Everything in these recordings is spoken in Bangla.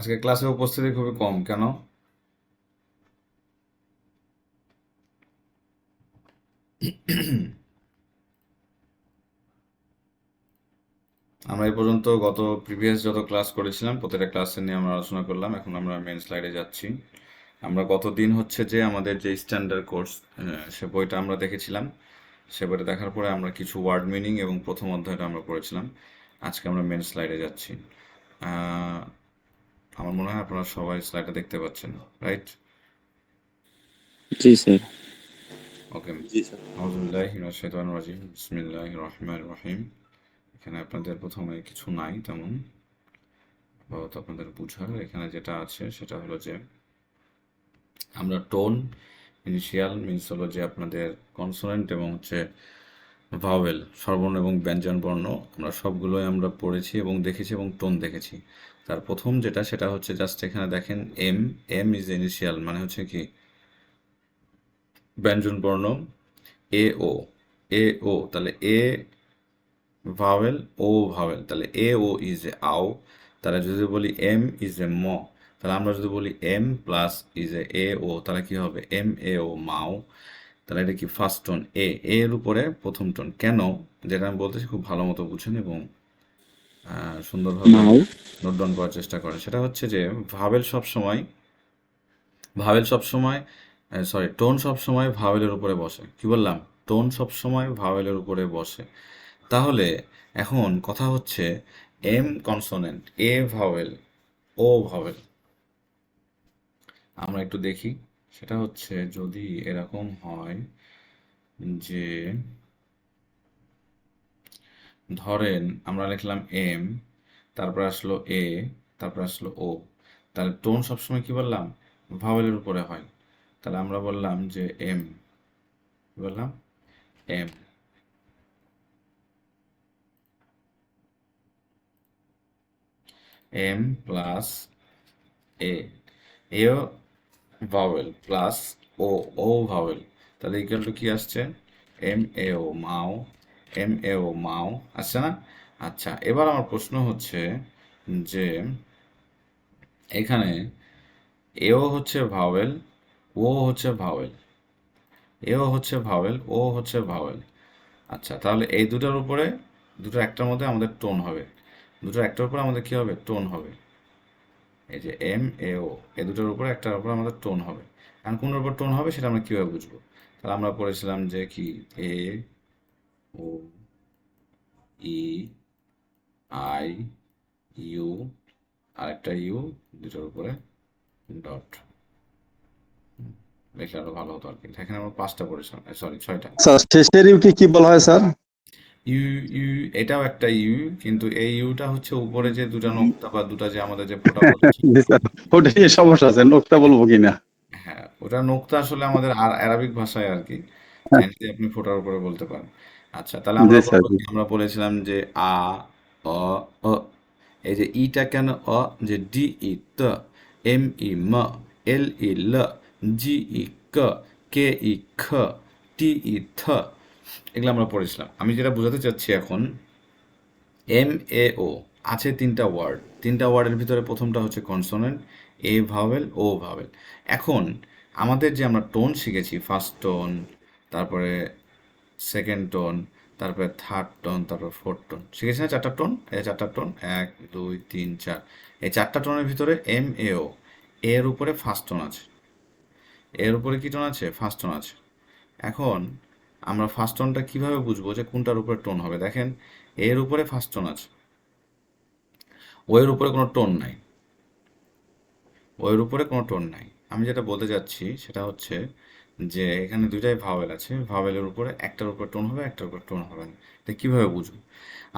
আজকে ক্লাসে উপস্থিতি খুবই কম কেন? আমরা এই পর্যন্ত গত প্রিভিয়াস যত ক্লাস করেছিলাম প্রত্যেকটা ক্লাসে নিয়ে আমরা আলোচনা করলাম। এখন আমরা মেন স্লাইডে যাচ্ছি। আমরা গতদিন হচ্ছে যে আমাদের যে স্ট্যান্ডার্ড কোর্স সে বইটা আমরা দেখেছিলাম। সে বইটা দেখার পরে আমরা কিছু ওয়ার্ড মিনিং এবং প্রথম অধ্যায়টা আমরা পড়েছিলাম। আজকে আমরা মেন স্লাইডে যাচ্ছি। আহ, আমার মনে হয় আপনারা সবাই স্লাইডটা দেখতে পাচ্ছেন, রাইট? জি স্যার। ওকে। জি স্যার। আউযুবিল্লাহি মিনাশ শাইতানির রাজিম। বিসমিল্লাহির রহমানির রহিম। এখানে আপনাদের প্রথমে কিছু নাই তেমন, তো আপনাদের বুঝার এখানে যেটা আছে সেটা হলো যে আমরা টোন, ইনিশিয়াল মিনস হলো যে আপনাদের কনসোনেন্ট এবং হচ্ছে ভাওয়েল, স্বরবর্ণ এবং ব্যঞ্জন বর্ণ আমরা সবগুলোই আমরা পড়েছি এবং দেখেছি এবং টোন দেখেছি। তার প্রথম যেটা সেটা হচ্ছে জাস্ট এখানে দেখেন এম। এম ইজ ইনিশিয়াল মানে হচ্ছে কি ব্যঞ্জন বর্ণ। এ ও, এ ও তাহলে এ ভাওয়েল, ও ভাওয়েল, তাহলে এ ও ইজ এ আও। তাহলে যদি বলি এম ইজ এ ম, তাহলে আমরা যদি বলি এম প্লাস ইজ এ ও, তাহলে কি হবে এম এ ও মাও। তাহলে এটা কি ফার্স্ট টোন এ, এর উপরে প্রথম টোন। কেন? যেটা আমি বলতেছি খুব ভালো মতো বুঝেন এবং সুন্দরভাবে মাও। নোট ডাউন করার চেষ্টা করেন। সেটা হচ্ছে যে ভাওয়েল সবসময়, ভাওয়েল সবসময় সরি টোন সবসময় ভাওয়েলের উপরে বসে। কি বললাম? টোন সবসময় ভাওয়েলের উপরে বসে। তাহলে এখন কথা হচ্ছে এম কনসোনেন্ট, এ ভাওয়েল, ও ভাওয়েল। আমরা একটু দেখি। সেটা হচ্ছে যদি এরকম হয় যে ধরেন আমরা লিখলাম এম, তারপর আসলো এ, তারপর আসলো ও, তাহলে টোন সবসময় কি বললাম ভাওয়েলের উপরে হয়। তাহলে আমরা বললাম যে এম, কি বললাম এম। এম প্লাস এ, এও ভাওয়েল প্লাস ও, ও ভাওয়েল, তাহলে ইকুয়াল টু কি আসছে এম এ ও মাও, এম এ ও মাও আসছে না? আচ্ছা, এবার আমার প্রশ্ন হচ্ছে যে এখানে এও হচ্ছে ভাওয়েল, ও হচ্ছে ভাওয়েল, এও হচ্ছে ভাওয়েল, ও হচ্ছে ভাওয়েল। আচ্ছা, তাহলে এই দুটার উপরে, দুটো একটার মধ্যে আমাদের টোন হবে, দুটো একটার উপরে আমাদের কি হবে টোন হবে। এই যে এম এ ও, এই দুটোর উপরে একটার উপরে আমাদের টোন হবে। এখন কোনটার উপর টোন হবে সেটা আমরা কিভাবে বুঝবো? তাহলে আমরা পড়েছিলাম যে কি এ ও ই আই ইউ, আরেকটা ইউ, দুটোর উপরে ডট। দেখলে আরো ভালো হতো আর কি। এখানে আমরা পাঁচটা পড়েছিলাম, সরি ছয়টা। স্যার শেষের ইউকে কি বলা হয় স্যার? ইউ, ইউ এটাও একটা ইউ, কিন্তু এই ইউটা হচ্ছে উপরে যে দুটা নোক্তা বা দুটা যে আমাদের যে ফোঁটা পড়ছে। জি স্যার, ওটা নিয়ে সমস্যা আছে, নোক্তা বলবো কিনা। হ্যাঁ, ওটা নোক্তা আসলে আমাদের আরবিক ভাষায় আর কি, হ্যাঁ, চাইনিজে আপনি ফোঁটার উপরে বলতে পারেন। আচ্ছা, তাহলে জি আমরা স্যার। বলবো জি কি? আমরা বলেছিলাম যে আ, অ, অ। এই যে ইটা কেন অ, যে ডি ই ত, এম ই ম, এল ই ল, জি ই ক, কে ই খ, টি ই থ, এগুলো আমরা পড়েছিলাম। আমি যেটা বোঝাতে চাচ্ছি এখন, এম এ ও আছে তিনটা ওয়ার্ড, তিনটা ওয়ার্ডের ভিতরে প্রথমটা হচ্ছে কনসোনেন্ট, এ ভাওয়েল, ও ভাওয়েল। এখন আমাদের যে আমরা টোন শিখেছি, ফার্স্ট টোন, তারপরে সেকেন্ড টোন, তারপরে থার্ড টোন, তারপর ফোর্থ টোন শিখেছি না? চারটা টোন, এই চারটা টোন, এক দুই তিন চার। এই চারটা টোনের ভিতরে এম এ ও, এর উপরে ফার্স্ট টোন আছে, এর উপরে কি টোন আছে? ফার্স্ট টোন আছে। এখন আমরা ফার্স্ট টোনটা কিভাবে বুঝবো যে কোনটার উপরে টোন হবে? দেখেন, এর উপরে ফার্স্ট টোন আছে, ওয়ের উপরে কোনো টোন নাই, ওয়ের উপরে কোনো টোন নাই। আমি যেটা বলতে চাচ্ছি সেটা হচ্ছে যে এখানে দুইটাই ভাওয়েল আছে, ভাওয়েলের উপরে একটার উপর টোন হবে, একটার উপর টোন হবে না। তো কীভাবে বুঝবো?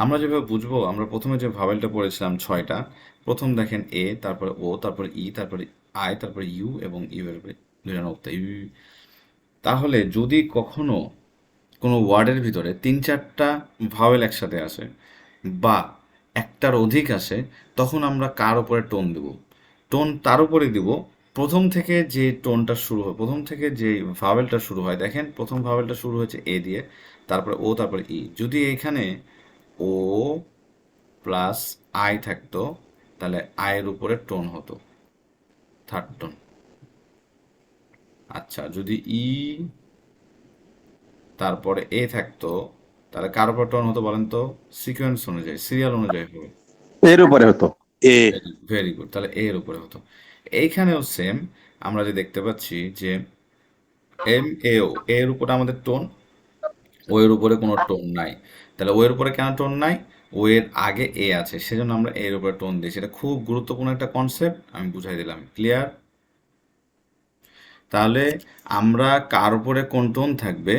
আমরা যেভাবে বুঝবো, আমরা প্রথমে যে ভাওয়েলটা পড়েছিলাম ছয়টা, প্রথম দেখেন এ, তারপরে ও, তারপরে ই, তারপরে আই, তারপরে ইউ এবং ইউ এর উপরে দুইটা নোক্তা ইউ। তাহলে যদি কখনো কোনো ওয়ার্ডের ভিতরে তিন চারটা ভাওয়েল একসাথে আসে বা একটার অধিক আসে, তখন আমরা কার উপরে টোন দেব? টোন তার উপরে দিব প্রথম থেকে যে টোনটা শুরু হয়, প্রথম থেকে যে ভাওয়েলটা শুরু হয়। দেখেন প্রথম ভাওয়েলটা শুরু হয়েছে এ দিয়ে, তারপরে ও, তারপরে ই। যদি এখানে ও প্লাস আই থাকতো, তাহলে আয়ের উপরে টোন হতো, থার্ড টোন। আচ্ছা, যদি ই তারপরে এ থাকতো, তাহলে কার উপর টোন হতো বলেন তো? সিকোয়েন্স অনুযায়ী, সিরিয়াল অনুযায়ী হবে। এর উপরে হতো। এ। ভেরি গুড, তাহলে এ এর উপরে হতো। এইখানেও সেম, আমরা যে দেখতে পাচ্ছি যে এম এও এর উপরে আমাদের টোন, ও এর উপরে কোনো টোন নাই। তাহলে ও এর উপরে কেন টোন নাই? ও এর আগে এ আছে, সেজন্য আমরা এর উপরে টোন দিই। সেটা খুব গুরুত্বপূর্ণ একটা কনসেপ্ট, আমি বুঝাই দিলাম। ক্লিয়ার? তাহলে আমরা কার উপরে কোন টোন থাকবে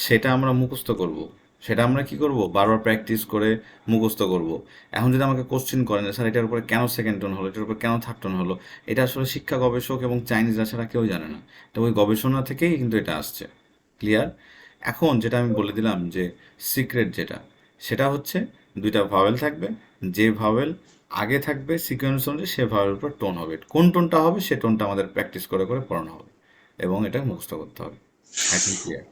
সেটা আমরা মুখস্থ করব। সেটা আমরা কি করব? বারবার প্র্যাকটিস করে মুখস্থ করব। এখন যদি আমাকে কোশ্চেন করেন স্যার এটার উপরে কেন সেকেন্ড টোন হলো, এটার উপরে কেন থার্ড টোন হলো, এটা আসলে শিক্ষা গবেষক এবং চাইনিজরা ছাড়া কেউ জানে না। তো ওই গবেষণা থেকেই কিন্তু এটা আসছে। ক্লিয়ার? এখন যেটা আমি বলে দিলাম যে সিক্রেট যেটা, সেটা হচ্ছে দুইটা ভাওয়েল থাকবে, যে ভাওয়েল আগে থাকবে সিকোয়েন্স অনুযায়ী সে ভাওয়েলের উপর টোন হবে। কোন টোনটা হবে সে টোনটা আমাদের প্র্যাকটিস করে করে পড়ানো হবে এবং এটা মুখস্থ করতে হবে। এখন ক্লিয়ার?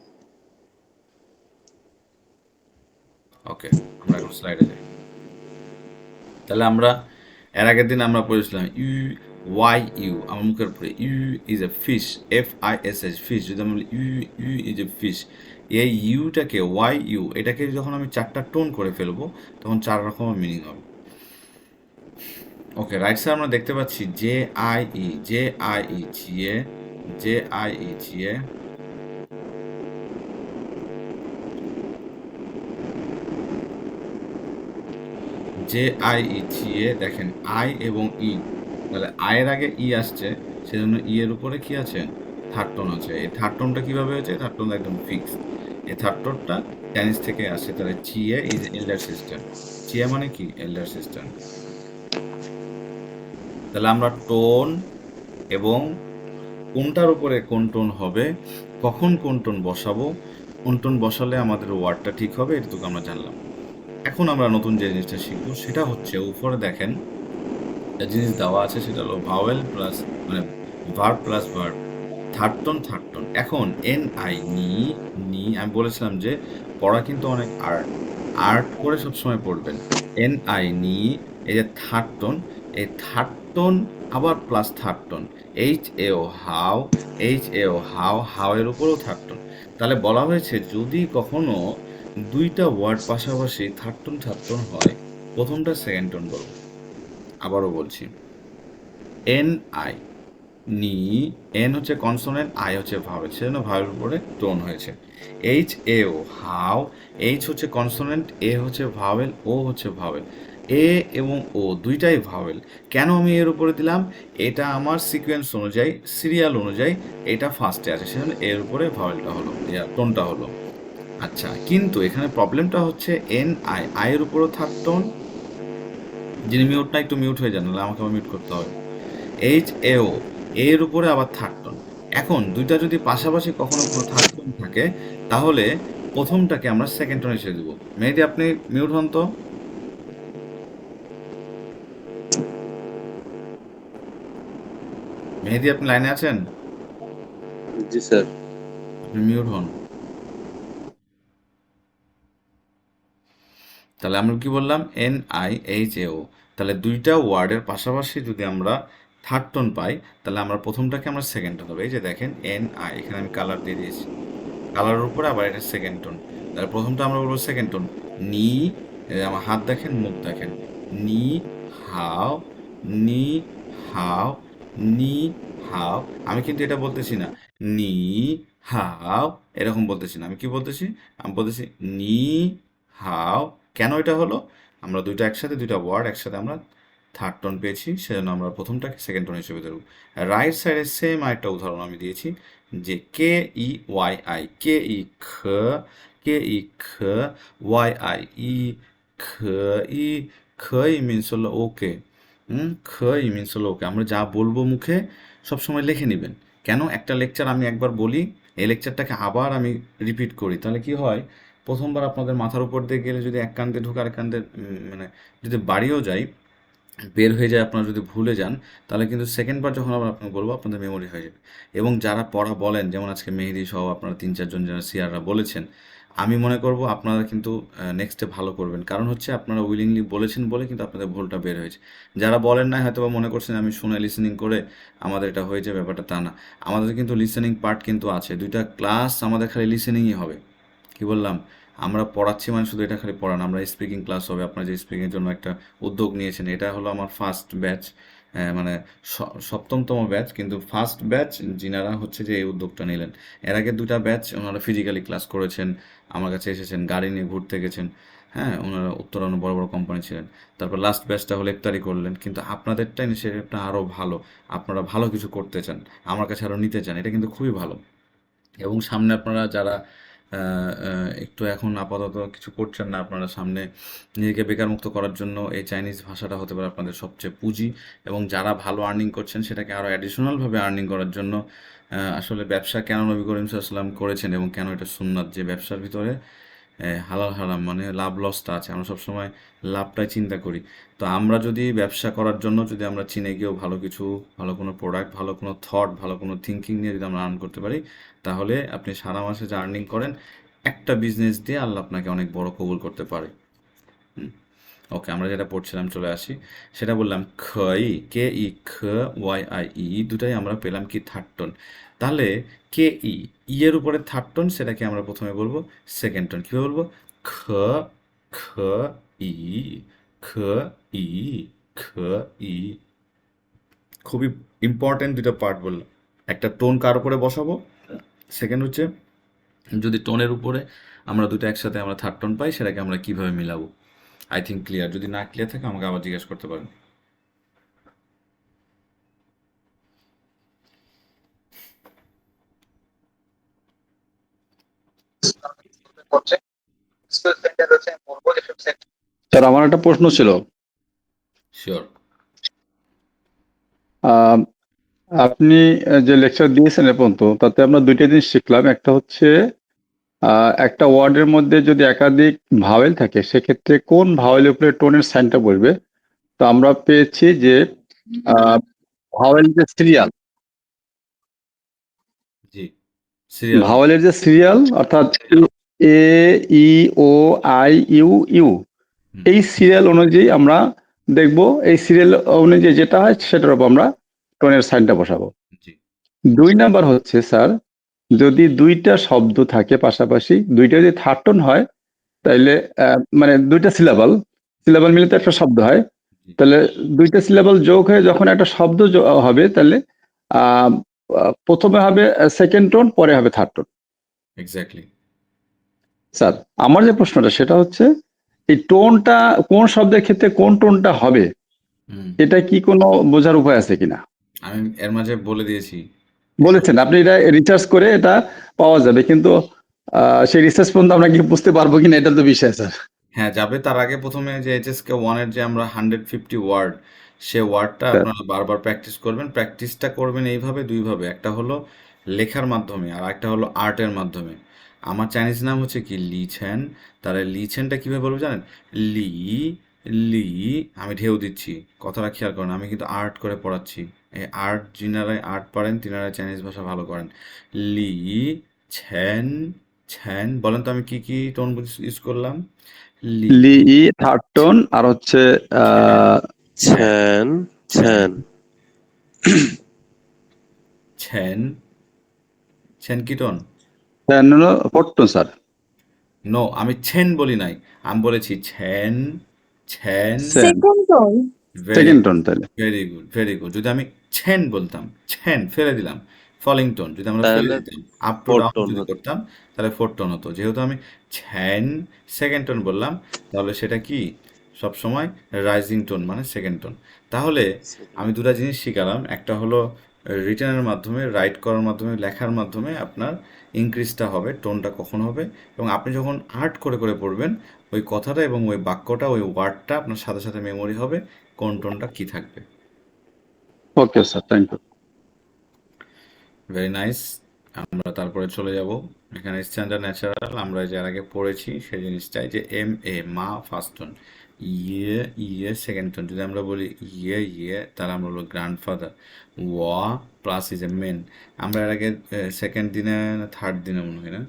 ওকে, আমরা এখন স্লাইডে যাই। তাহলে আমরা এর আগের দিন আমরা পড়েছিলাম ইউ ওয়াই ইউ, আমার মুখের উপরে U is a fish, FISH fish. যদি আমরা বলি U U is a fish, এই ইউটাকে ওয়াই ইউ এটাকে যখন আমি চারটা টোন করে ফেলবো তখন চার রকমের মিনিং হবে। ওকে, রাইট সাইড আমরা দেখতে পাচ্ছি JIE, JIE GA, JIE GA, JIE দেখেন আই এবং ই, তাহলে আয়ের আগে ই আসছে, সেজন্য ই এর উপরে কি আছে? থার্ড টোন আছে। এই থার্ড টোনটা কিভাবে হয়েছে? থার্ড টোন একদম ফিক্স। এই থার্ড টোনটা চাইনিজ থেকে আসছে। তাহলে জিএ ইজ এল্ডার সিস্টেম। জিএ মানে কি? এল্ডার সিস্টেম। তাহলে আমরা টোন এবং কোনটার উপরে কোন টোন হবে, কখন কোন টোন বসাবো, কোন টোন বসালে আমাদের ওয়ার্ডটা ঠিক হবে, এটুকু আমরা জানলাম। এখন আমরা নতুন যে জিনিসটা শিখবো সেটা হচ্ছে, উপরে দেখেন একটা জিনিস দেওয়া আছে, সেটা হলো ভাওয়েল প্লাস মানে verb plus verb, third tone third tone. এখন NI নি, নি আমি বলেছিলাম যে পড়া কিন্তু অনেক আর্ট, আর্ট করে সবসময় পড়বেন। NI নি, এই যে থার্ড টোন, এই থার্ড টোন আবার প্লাস থার্ড টোন, HAO হাও, HAO হাও, হাও এর উপরেও থার্ড টোন। তাহলে বলা হয়েছে যদি কখনো দুইটা ওয়ার্ড পাশাপাশি থার্ড টোন হয়, প্রথমটা সেকেন্ড টোন বলবো। আবারও বলছি, NI নি, এন হচ্ছে কনসোনেন্ট, আই হচ্ছে ভাওয়েল, সেজন্য ভাওয়েলের উপরে টোন হয়েছে। HAO হাও, এইচ হচ্ছে কনসোনেন্ট, এ হচ্ছে ভাওয়েল, ও হচ্ছে ভাওয়েল। এ এবং ও দুইটাই ভাওয়েল। কেন আমি এর উপরে দিলাম? এটা আমার সিকোয়েন্স অনুযায়ী, সিরিয়াল অনুযায়ী এটা ফার্স্টে আছে, সেজন্য এর উপরে ভাওয়েলটা হলো, টোনটা হলো। আচ্ছা, কিন্তু এখানে প্রবলেমটা হচ্ছে NI, আয়ের উপরও থার্ড টোন। যিনি মিউট না একটু মিউট হয়ে যান, নাহলে আমাকে আবার মিউট করতে হবে। HAO এর উপরে আবার থার্ড টোন। এখন দুইটা যদি পাশাপাশি কখনো কোনো থার্ড টোন থাকে, তাহলে প্রথমটাকে আমরা সেকেন্ড টোন হিসেবে দেবো। মেহেদি আপনি মিউট হন তো। মেহেদি আপনি লাইনে আছেন? জি স্যার। আপনি মিউট হন। তাহলে আমরা কি বললাম? NIHAO। তাহলে দুইটা ওয়ার্ডের পাশাপাশি যদি আমরা থার্ড টোন পাই, তাহলে আমরা প্রথমটাকে আমরা সেকেন্ড টোন হবে। এই যে দেখেন NI, এখানে আমি কালার দিয়ে দিয়েছি, কালারের উপরে আবার এটা সেকেন্ড টোন। তাহলে প্রথমটা আমরা বলবো সেকেন্ড টোন, নি, এই আমার হাত দেখেন, মুখ দেখেন, নি হাও, নি হাও, নি হাও। আমি কিন্তু এটা বলতেছি না নি হাও, এরকম বলতেছি না। আমি কি বলতেছি? আমি বলতেছি নি হাও। কেন এটা হলো? আমরা দুইটা একসাথে, দুইটা ওয়ার্ড একসাথে আমরা থার্ড টোন পেয়েছি, সেজন্য আমরা প্রথমটাকে সেকেন্ড টোন হিসেবে ধরব। রাইট সাইডে সেম আরেকটা উদাহরণ আমি দিয়েছি, যে KEYI, খ, KE YIE ই, খই মিনস হলো ওকে। খই মিনস হলো ওকে। আমরা যা বলবো মুখে সবসময় লিখে নেবেন। কেন? একটা লেকচার আমি একবার বলি, এই লেকচারটাকে আবার আমি রিপিট করি, তাহলে কি হয়, প্রথমবার আপনাদের মাথার উপর দিয়ে গেলে যদি এক কান দিয়ে ঢুকে আরেক কান দিয়ে মানে যদি বাড়িও যায়, বের হয়ে যায়, আপনারা যদি ভুলে যান, তাহলে কিন্তু সেকেন্ডবার যখন আবার আপনাকে বলবো আপনাদের মেমোরি হয়ে যাবে। এবং যারা পড়া বলেন, যেমন আজকে মেহেদি সহ আপনারা 3-4 জন যারা সিয়াররা বলেছেন, আমি মনে করব আপনারা কিন্তু নেক্সটে ভালো করবেন, কারণ হচ্ছে আপনারা উইলিংলি বলেছেন বলে কিন্তু আপনাদের ভুলটা বের হয়েছে। যারা বলেন না হয়তো বা মনে করছেন আমি শুনে লিসেনিং করে আমাদের এটা হয়েছে, ব্যাপারটা তা না। আমাদের কিন্তু লিসেনিং পার্ট কিন্তু আছে, 2টা ক্লাস আমাদের খালি লিসেনিংই হবে। কি বললাম, আমরা পড়াচ্ছি মানে শুধু এটা খালি পড়ান, আমরা স্পিকিং ক্লাস হবে। আপনারা যে স্পিকিংয়ের জন্য একটা উদ্যোগ নিয়েছেন, এটা হলো আমার ফার্স্ট ব্যাচ, মানে সপ্তমতম ব্যাচ, কিন্তু ফার্স্ট ব্যাচ যিনারা হচ্ছে যে এই উদ্যোগটা নিলেন। এর আগে 2টা ব্যাচ ওনারা ফিজিক্যালি ক্লাস করেছেন, আমার কাছে এসেছেন, গাড়ি নিয়ে ঘুরতে গেছেন। হ্যাঁ, ওনারা উত্তরানো বড় বড় কোম্পানি ছিলেন। তারপর লাস্ট ব্যাচটা হলো ইফতারি করলেন, কিন্তু আপনাদেরটা ইনিশিয়েটিভটা আরও ভালো। আপনারা ভালো কিছু করতে চান, আমার কাছে আরও নিতে চান, এটা কিন্তু খুবই ভালো। এবং সামনে আপনারা যারা একটু এখন আপাতত কিছু করছেন না, আপনারা সামনে নিজেকে বেকারমুক্ত করার জন্য এই চাইনিজ ভাষাটা হতে পারে আপনাদের সবচেয়ে পুঁজি। এবং যারা ভালো আর্নিং করছেন সেটাকে আরও অ্যাডিশনালভাবে আর্নিং করার জন্য আসলে ব্যবসা কেন নবী করিম সাল্লাল্লাহু আলাইহি ওয়াসাল্লাম করেছেন এবং কেন এটা সুন্নাত, যে ব্যবসার ভিতরে হালাল হারাম মানে লাভ লসটা আছে, আমরা সবসময় লাভটাই চিন্তা করি। তো আমরা যদি ব্যবসা করার জন্য যদি আমরা চীনে গিয়েও ভালো কিছু, ভালো কোনো প্রোডাক্ট, ভালো কোনো থট, ভালো কোনো থিঙ্কিং নিয়ে যদি আমরা আর্ন করতে পারি, তাহলে আপনি সারা মাসে যে আর্নিং করেন একটা বিজনেস দিয়ে আল্লাহ আপনাকে অনেক বড় কবুল করতে পারে। ওকে, আমরা যেটা পড়ছিলাম চলে আসি। সেটা বললাম খই, কে ই খ, ওয়াই আই ই, দুটাই আমরা পেলাম কি থার্ড টোন। তাহলে কে ই, ই এর উপরে থার্ড টোন, সেটাকে আমরা প্রথমে বলবো সেকেন্ড টোন। কীভাবে বলবো? খ, খ, ই, খ, ই, খ, ই। খুবই ইম্পর্টেন্ট 2টা পার্ট বললাম। একটা টোন কার উপরে বসাবো, সেকেন্ড হচ্ছে যদি টোনের উপরে আমরা দুটো একসাথে আমরা থার্ড টোন পাই, সেটাকে আমরা কিভাবে মিলাবো। I think clear. যদি না ক্লিয়ার থাকে আমাকে আবার জিজ্ঞেস করতে পারেন। স্যার আমার একটা প্রশ্ন ছিল। শিওর। আহ, আপনি যে লেকচার দিয়েছেন এ পর্যন্ত তাতে আমরা দুইটা জিনিস শিখলাম। একটা হচ্ছে একটা ওয়ার্ডের মধ্যে যদি একাধিক ভাওয়েল থাকে সেক্ষেত্রে কোন ভাওয়েলের উপরে টোনের সাইনটা বসবে। তো আমরা পেয়েছি যে ভাওয়েল যে সিরিয়াল, জি, সিরিয়াল অনুযায়ী। ভাওয়েলের যে সিরিয়াল অর্থাৎ এ ই ও আই ইউ ইউ, হুম, এই সিরিয়াল অনুযায়ী আমরা দেখব, এই সিরিয়াল অনুযায়ী যেটা হয় সেটার উপর আমরা টোনের সাইনটা বসাবো। জি, 2 নাম্বার হচ্ছে স্যার, যদি দুইটা শব্দ থাকে পাশাপাশি, দুইটা যদি থার্ড টোন হয় তাইলে মানে দুইটা সিলাবল, সিলাবল মিলে তো একটা শব্দ হয়। জি, তাহলে দুইটা সিলাবল যোগ হয়ে যখন একটা শব্দ হবে তাহলে আহ, প্রথমে হবে সেকেন্ড টোন, পরে হবে থার্ড টোন। এক্স্যাক্টলি। স্যার আমার যে প্রশ্নটা সেটা হচ্ছে এই টোনটা কোন শব্দের ক্ষেত্রে কোন টোনটা হবে, হুম, এটা কি কোনো বোঝার উপায় আছে কিনা? আমি এর মাঝে বলে দিয়েছি। বলেছেন আপনি এটা রিসার্চ করে এটা পাওয়া যাবে, কিন্তু সেই রিসার্চ পর্যন্ত আমরা কি বুঝতে পারবো কিনা এটা তো বিষয় স্যার। হ্যাঁ, যাবে। তার আগে প্রথমে যে এইচএসকে 1-এর যে আমরা 150 ওয়ার্ড, সে ওয়ার্ডটা স্যার আপনারা বারবার প্র্যাকটিস করবেন। প্র্যাকটিসটা করবেন এইভাবে 2 ভাবে, একটা হলো লেখার মাধ্যমে আর একটা হলো আর্টের মাধ্যমে। আমার চাইনিজ নাম হচ্ছে কি লিছেন। তাহলে লিছেনটা কীভাবে বলবো জানেন? লি, লি, আমি ঢেউ দিচ্ছি, কথাটা খেয়াল করেন, আমি কিন্তু আর্ট করে পড়াচ্ছি। এই আর্ট, যিনারা আর্ট পারেন তিনারা চাইনিজ ভাষা ভালো করেন। লি, ছেন, ছেন, বলেন তো আমি কি কি টোন ইউজ করলাম? লি, লি ই থার্ড টোন আর হচ্ছে ছেন, ছেন, ছেন ছেন, ছেন ছেন, ছেন কি tone? Fourth tone sir. No, আমি ছেন বলি নাই, আমি বলেছি ছেন, ছেন। সেন, Second tone. Very second good, tone তাহলে। Very good, very good. যদি আমি ছেন বলতাম, ছেন ফেলে দিলাম, ফলিং টোন, যদি আমরা ফেলে তাহলে দিতাম up to four down tone যদি হতো। করতাম, তাহলে 4 টোন হতো। যেহেতু আমি ছেন সেকেন্ড টোন বললাম, তাহলে সেটা কি সবসময় রাইজিং টোন মানে সেকেন্ড টোন। তাহলে আমি 2টা জিনিস শিখালাম, একটা হলো রিটেনের মাধ্যমে, রাইট করার মাধ্যমে, লেখার মাধ্যমে আপনার ইনক্রিজটা হবে, টোনটা কখন হবে। এবং আপনি যখন আর্ট করে করে পড়বেন, ওই কথাটা এবং ওই বাক্যটা, ওই ওয়ার্ডটা আপনার সাথে সাথে মেমোরি হবে, কোন টোনটা কি থাকবে। Okay sir, thank you. Very nice. আমরা তারপরে চলে যাব এখানে স্ট্যান্ডার্ড ন্যাচারাল, আমরা যার আগে পড়েছি সেই জিনিসটাই, যে এম এ মা ফার্স্ট টোন, ইয়ে ইয়ে সেকেন্ড টোন। যদি আমরা বলি ইয়ে ইয়ে, তাহলে আমরা বলবো গ্র্যান্ডফাদার। ওয়া প্লাস ইজ এ মেন। আমরা এর আগে সেকেন্ড দিনে না থার্ড দিনে মনে হয় না,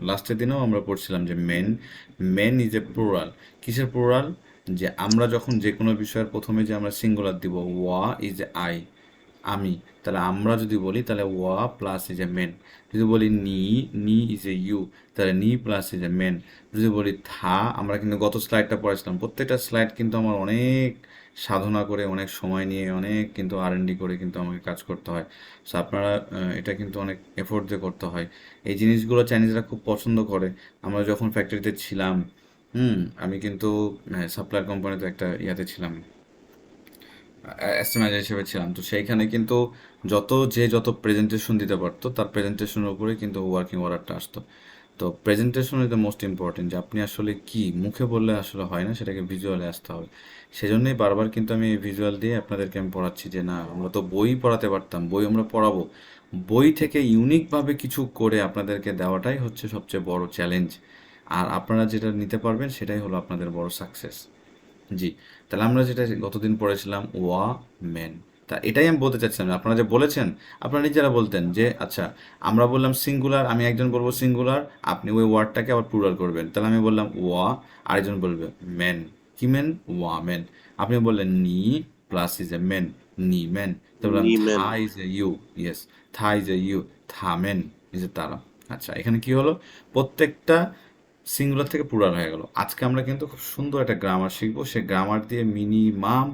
লাস্টের দিনেও আমরা পড়ছিলাম যে men, men is a plural. কিসের প্লুরাল? যে আমরা যখন যে কোনো বিষয়ের প্রথমে যে আমরা সিঙ্গুলার দিব, ওয়া ইজ এ আই, আমি, তাহলে আমরা যদি বলি তাহলে ওয়া প্লাস ইজ এ মেন। যদি বলি নি, নি ইজ এ ইউ, তাহলে নি প্লাস ইজ এ মেন। যদি বলি থা, আমরা কিন্তু গত স্লাইডটা পড়েছিলাম, প্রত্যেকটা স্লাইড কিন্তু আমার অনেক সাধনা করে, অনেক সময় নিয়ে, অনেক কিন্তু R&D করে কিন্তু আমাকে কাজ করতে হয়। সো আপনারা এটা কিন্তু অনেক এফোর্ট দিয়ে করতে হয়। এই জিনিসগুলো চাইনিজরা খুব পছন্দ করে। আমরা যখন ফ্যাক্টরিতে ছিলাম, আমি কিন্তু সাপ্লায়ার কোম্পানিতে একটা ইয়াতে ছিলাম, এস্টিমাইজার হিসেবে ছিলাম। তো সেইখানে কিন্তু যত প্রেজেন্টেশন দিতে পারতো তার প্রেজেন্টেশনের উপরে কিন্তু ওয়ার্কিং অর্ডারটা আসতো। তো presentation is the most important, যে আপনি আসলে কি মুখে বললে আসলে হয় না, সেটাকে ভিজুয়ালে আসতে হবে। সেজন্যই বারবার কিন্তু আমি ভিজুয়াল দিয়ে আপনাদেরকে আমি পড়াচ্ছি, যে না আমরা তো বই পড়াতে পারতাম, বই আমরা পড়াবো, বই থেকে ইউনিকভাবে কিছু করে আপনাদেরকে দেওয়াটাই হচ্ছে সবচেয়ে বড় চ্যালেঞ্জ। আর আপনারা যেটা নিতে পারবেন সেটাই হলো আপনাদের বড় সাকসেস। জি, তাহলে আমরা যেটা গতদিন পড়েছিলাম ওয়া মেন, তা এটাই আমি বলতে চাচ্ছিলাম যে আপনারা যে বলেছেন, আপনারা নিজেরা বলতেন যে আচ্ছা আমরা বললাম সিঙ্গুলার, আমি একজন বলবো সিঙ্গুলার, আপনি ওই ওয়ার্ডটাকে আবার প্লুরাল করবেন। তাহলে আমি বললাম ওয়া, আরেকজন বলবে মেন, কি মেন? ওয়া মেন। আপনি বললেন নি প্লাস ইজ এ মেন, নি মেন। তো বললাম নিমেন। থা ইজ এ ইউ, ইয়েস, থা ইজ এ ইউ, থা মেন ইজ এ তারা। আচ্ছা, এখানে কি হলো? প্রত্যেকটা সিঙ্গুলার থেকে প্লুরাল হয়ে গেল। আজকে আমরা কিন্তু খুব সুন্দর একটা গ্রামার শিখবো। সেই গ্রামার দিয়ে মিনিমাম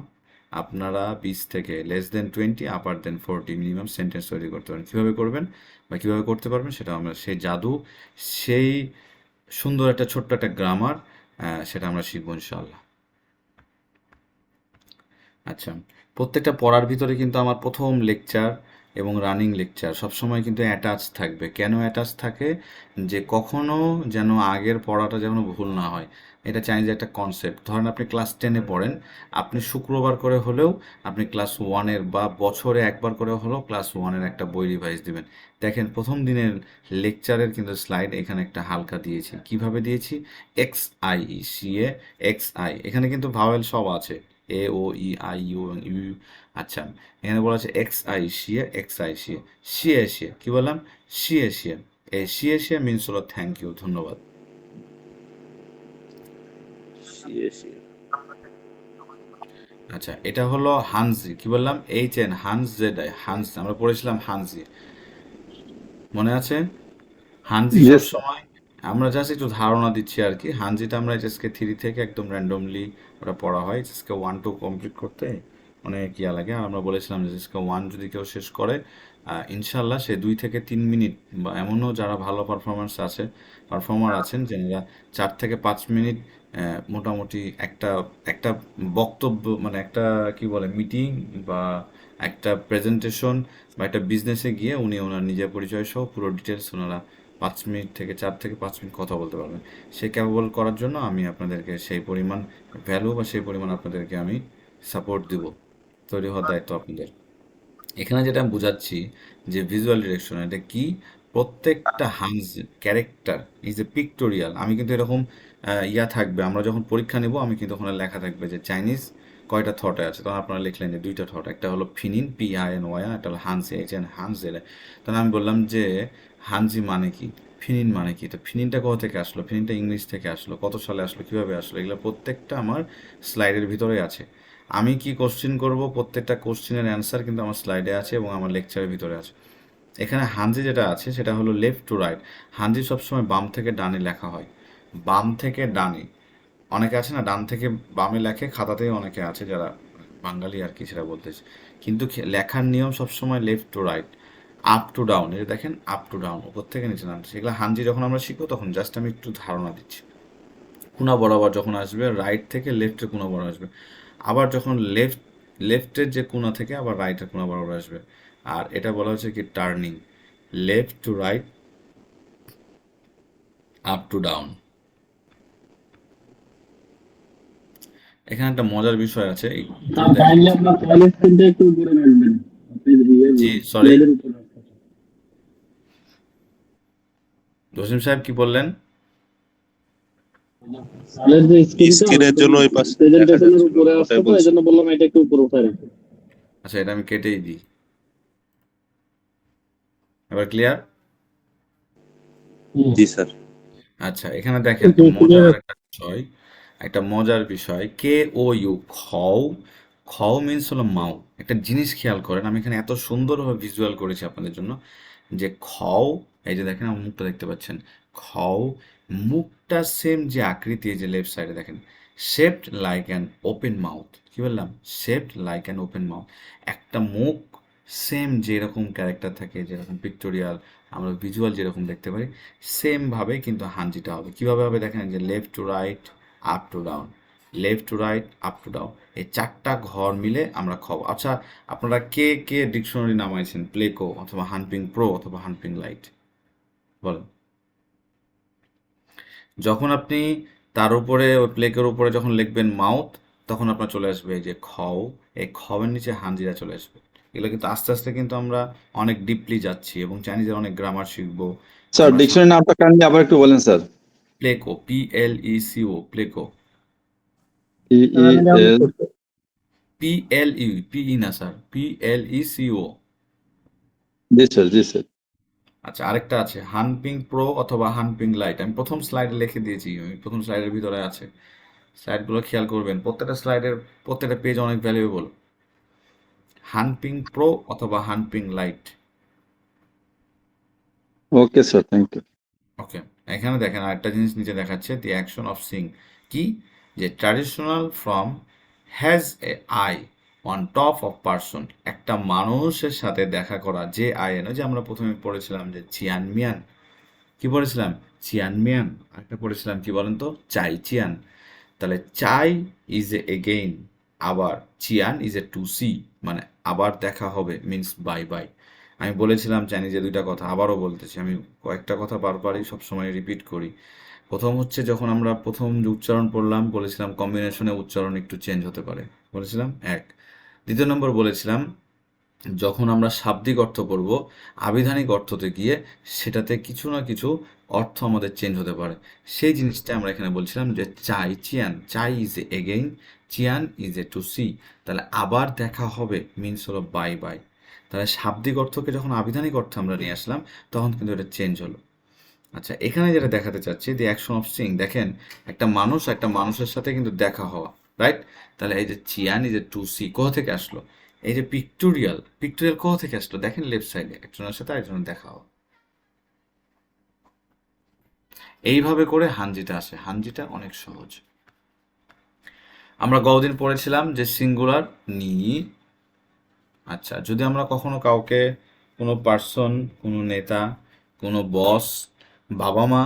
আপনারা 20 থেকে less than 20, upper than 40 minimum sentence তৈরি করতে পারেন। কীভাবে করবেন বা কীভাবে করতে পারবেন সেটা আমরা, সেই জাদু, সেই সুন্দর একটা ছোট্ট একটা গ্রামার, সেটা আমরা শিখবো ইনশাআল্লাহ। আচ্ছা, প্রত্যেকটা পড়ার ভিতরে কিন্তু আমার প্রথম লেকচার এবং রানিং লেকচার সবসময় কিন্তু অ্যাটাচ থাকবে। কেন অ্যাটাচ থাকে? যে কখনো যেন আগের পড়াটা যেন ভুল না হয়। এটা চাইনিজ একটা কনসেপ্ট। ধরেন আপনি ক্লাস 10-এ পড়েন, আপনি শুক্রবার করে হলেও আপনি ক্লাস 1-এর বা বছরে একবার করে হলেও ক্লাস 1-এর একটা বই রিভাইজ দিবেন। দেখেন প্রথম দিনের লেকচারের কিন্তু স্লাইড এখানে একটা হালকা দিয়েছি। কিভাবে দিয়েছি? X I E C A, X I, এখানে কিন্তু ভাওয়েল সব আছে, A O E I U এবং ইউ। আচ্ছা, এখানে বলা আছে এক্স আই শিয়ে, এক্স আই শিয়ে, শিয়ে শিয়ে, কি বললাম? শিয়ে শিয়ে। এই শিয়ে শিয়ে মিনস হলো থ্যাংক ইউ, ধন্যবাদ। আচ্ছা, এটা হলো হানজি, কি বললাম? HN, হানজ জেড আই, হানজ, আমরা পড়েছিলাম হানজি, মনে আছে? হানজি ইয়েস। সবসময়, আমরা জাস্ট একটু ধারণা দিচ্ছি আর কি। হানজিটা আমরা এইচএসকে 3 থেকে একদম র্যান্ডমলি ওটা পড়া হয়। এইচএসকে 1-2 কমপ্লিট করতে অনেক ইয়া লাগে। আর আমরা বলেছিলাম যে এইচএসকে 1 যদি কেউ শেষ করে, ইনশাল্লাহ সে 2 থেকে 3 মিনিট, বা এমনও যারা ভালো পারফর্মার আছেন যারা 4 থেকে 5 মিনিট মোটামুটি একটা একটা বক্তব্য, মানে একটা কি বলে মিটিং বা একটা প্রেজেন্টেশন বা একটা বিজনেসে গিয়ে উনি ওনার নিজের পরিচয় সহ পুরো ডিটেলস ওনারা 5 মিনিট থেকে 4 থেকে 5 মিনিট কথা বলতে পারবেন। সে ক্যাপেবল করার জন্য আমি আপনাদেরকে সেই পরিমাণ ভ্যালু বা সেই পরিমাণ আপনাদেরকে আমি সাপোর্ট দিব। তৈরি হওয়ার দায়িত্ব আপনাদের। এখানে যেটা আমি বুঝাচ্ছি যে ভিজুয়াল ডিরেকশন, এটা কি? প্রত্যেকটা Hans character is a pictorial. আমি কিন্তু এরকম ইয়া থাকবে, আমরা যখন পরীক্ষা নেব আমি কিন্তু ওখানে লেখা থাকবে যে চাইনিজ কয়টা থটে আছে, তখন আপনারা লিখলেন যে 2টা থট, একটা হলো ফিনিন PINY, একটা হলো হানসি HN হানস জেলে। তখন আমি বললাম যে হানজি মানে কি, ফিনিন মানে কি, তো ফিনিনটা কোথা থেকে আসলো, ফিনিনটা ইংলিশ থেকে আসলো, কত সালে আসলো, কিভাবে আসলো, এগুলো প্রত্যেকটা আমার স্লাইডের ভিতরে আছে। আমি কি কোশ্চিন করব, প্রত্যেকটা কোশ্চিনের অ্যান্সার কিন্তু আমার স্লাইডে আছে এবং আমার লেকচারের ভিতরে আছে। এখানে হানজি যেটা আছে সেটা হলো লেফট টু রাইট। হানজি সবসময় বাম থেকে ডানে লেখা হয়, বাম থেকে ডানে। অনেকে আছে না ডান থেকে বামে লেখে, খাতাতেই অনেকে আছে যারা বাঙালি আর কি, সেটা বলতেছে। কিন্তু লেখার নিয়ম সবসময় left to right, up to down. এটা দেখেন আপ টু ডাউন, উপর থেকে নিচে নামছে। সেগুলো হানজি যখন আমরা শিখবো তখন জাস্ট আমি একটু ধারণা দিচ্ছি। কোনা বরাবর যখন আসবে, রাইট থেকে লেফটের কোনা বরাবর আসবে, আবার যখন লেফটের যে কোনা থেকে আবার রাইটের কোনা বরাবর আসবে। আর এটা বলা হচ্ছে কি turning, left to right, up to down. এখানে একটা মজার বিষয় আছে, একটু দেখেন। কাইন্ডলি আপনার কলেজ স্ক্রিনটা একটু উপরে রাখবেন, আপনি জি সরি, স্লাইডের উপরে রাখবেন। জসিম সাহেব কি বললেন? স্লাইডের যে স্ক্রিনটা স্ক্রিনের জন্য ওই পাশে দেখা প্রেজেন্টেশনের যাচ্ছিল উপরে না, আসছে, ওটাই তো এই বলছি। জন্য বললাম এটা একটু উপরে উঠায় রাখবেন। আচ্ছা, এটা আমি কেটেই দিই। এবার ক্লিয়ার? জি স্যার। আচ্ছা, এখানে দেখেন একটা মজার বিষয় কে ও ইউ খও খও মিন্স হলো মাউথ। একটা জিনিস খেয়াল করেন, আমি এখানে এত সুন্দরভাবে ভিজুয়াল করেছি আপনাদের জন্য যে খও, এই যে দেখেন আমার মুখটা দেখতে পাচ্ছেন, খও মুখটা সেম যে আকৃতি, এই যে লেফট সাইডে দেখেন shaped like an open mouth. কি বললাম? Shaped like an open mouth. একটা মুখ সেম যেরকম ক্যারেক্টার থাকে, যেরকম পিক্টোরিয়াল আমরা ভিজুয়াল যেরকম দেখতে পারি, সেম ভাবে কিন্তু হাঞ্জিটা হবে। কিভাবে হবে দেখেন, যে left to right, up to down, left to right, up to down, এই চারটা ঘর মিলে আমরা খাবো। আচ্ছা, আপনারা কে কে ডিকশনারি নামাইছেন? প্লেকো অথবা হানপিং প্রো অথবা হানপিং লাইট? বলেন। যখন আপনি তার উপরে ওই প্লেকের উপরে যখন লিখবেন মাউথ, তখন আপনার চলে আসবে এই যে খও, এই খওয়ের নিচে হাঞ্জিরা চলে আসবে। এগুলো কিন্তু আস্তে আস্তে কিন্তু আমরা অনেক ডিপলি যাচ্ছি এবং চাইনিজের অনেক গ্রামার শিখবো স্যার আমরা। ডিকশনারি নামটা কাইন্ডলি আবার একটু বলেন sir. Pleco, PLECO, pleco, PEL। PLE না স্যার, PLECO। জি স্যার, জি স্যার। আচ্ছা, আরেকটা আছে হানপিং প্রো অথবা হানপিং লাইট। আমি প্রথম স্লাইডে লিখে দিয়েছি, আমি প্রথম স্লাইডের ভিতরে আছে। স্লাইডগুলো খেয়াল করবেন, প্রত্যেকটা স্লাইডের প্রত্যেকটা পেজ অনেক ভ্যালুয়েবল। হানপিং প্রো অথবা Hanping Lite. Okay sir, thank you. Okay, এখানে দেখেন আরেকটা জিনিস নিচে দেখাচ্ছে, দি অ্যাকশন অফ সিং। কি? যে traditional from has A I on top of person. একটা মানুষের সাথে দেখা করা, যে আই এন, ওই যে আমরা প্রথমে পড়েছিলাম যে চিয়ান মিয়ান। কি পড়েছিলাম? চিয়ান মিয়ান। আরেকটা পড়েছিলাম কি বলেন তো? চাই চিয়ান। তাহলে চাই ইজ এ এগেইন, আবার চিয়ান ইজ এ টু সি, মানে আবার দেখা হবে মিন্স বাই বাই। আমি বলেছিলাম চাইনিজে দুইটা কথা, আবারও বলতেছি, আমি কয়েকটা কথা বারবারই সবসময় রিপিট করি। প্রথম হচ্ছে যখন আমরা প্রথম যে উচ্চারণ পড়লাম, বলেছিলাম কম্বিনেশনে উচ্চারণ একটু চেঞ্জ হতে পারে, বলেছিলাম এক। দ্বিতীয় নম্বর বলেছিলাম যখন আমরা শাব্দিক অর্থ পড়ব, আবিধানিক অর্থতে গিয়ে সেটাতে কিছু না কিছু অর্থ আমাদের চেঞ্জ হতে পারে। সেই জিনিসটা আমরা এখানে বলছিলাম যে চাই চিয়ান, চাই ইজ এ এগেইন, চিয়ান ইজ এ টু সি। তাহলে আবার দেখা হবে মিন্স হলো বাই বাই। তাহলে শাব্দিক অর্থকে যখন আবিধানিক অর্থে আমরা নিয়ে আসলাম, তখন কিন্তু এটা চেঞ্জ হলো। আচ্ছা, এখানে যেটা দেখাতে চাচ্ছি, দি অ্যাকশন অফ সিং, দেখেন একটা মানুষ একটা মানুষের সাথে কিন্তু দেখা হওয়া, রাইট? তাহলে এই যে চিয়ান এই যে টু সি কোথা থেকে আসলো? এই যে পিক্টোরিয়াল, পিক্টোরিয়াল কোথা থেকে আসলো? দেখেন লেফট সাইডে একজনের সাথে আরেকজনের দেখা হওয়া। এইভাবে করে হানজিটা আসে। হানজিটা অনেক সহজ। আমরা গতদিন পড়েছিলাম যে সিঙ্গুলার নি। আচ্ছা, যদি আমরা কখনো কাউকে, কোনো পার্সন, কোনো নেতা, কোনো বস, বাবা মা,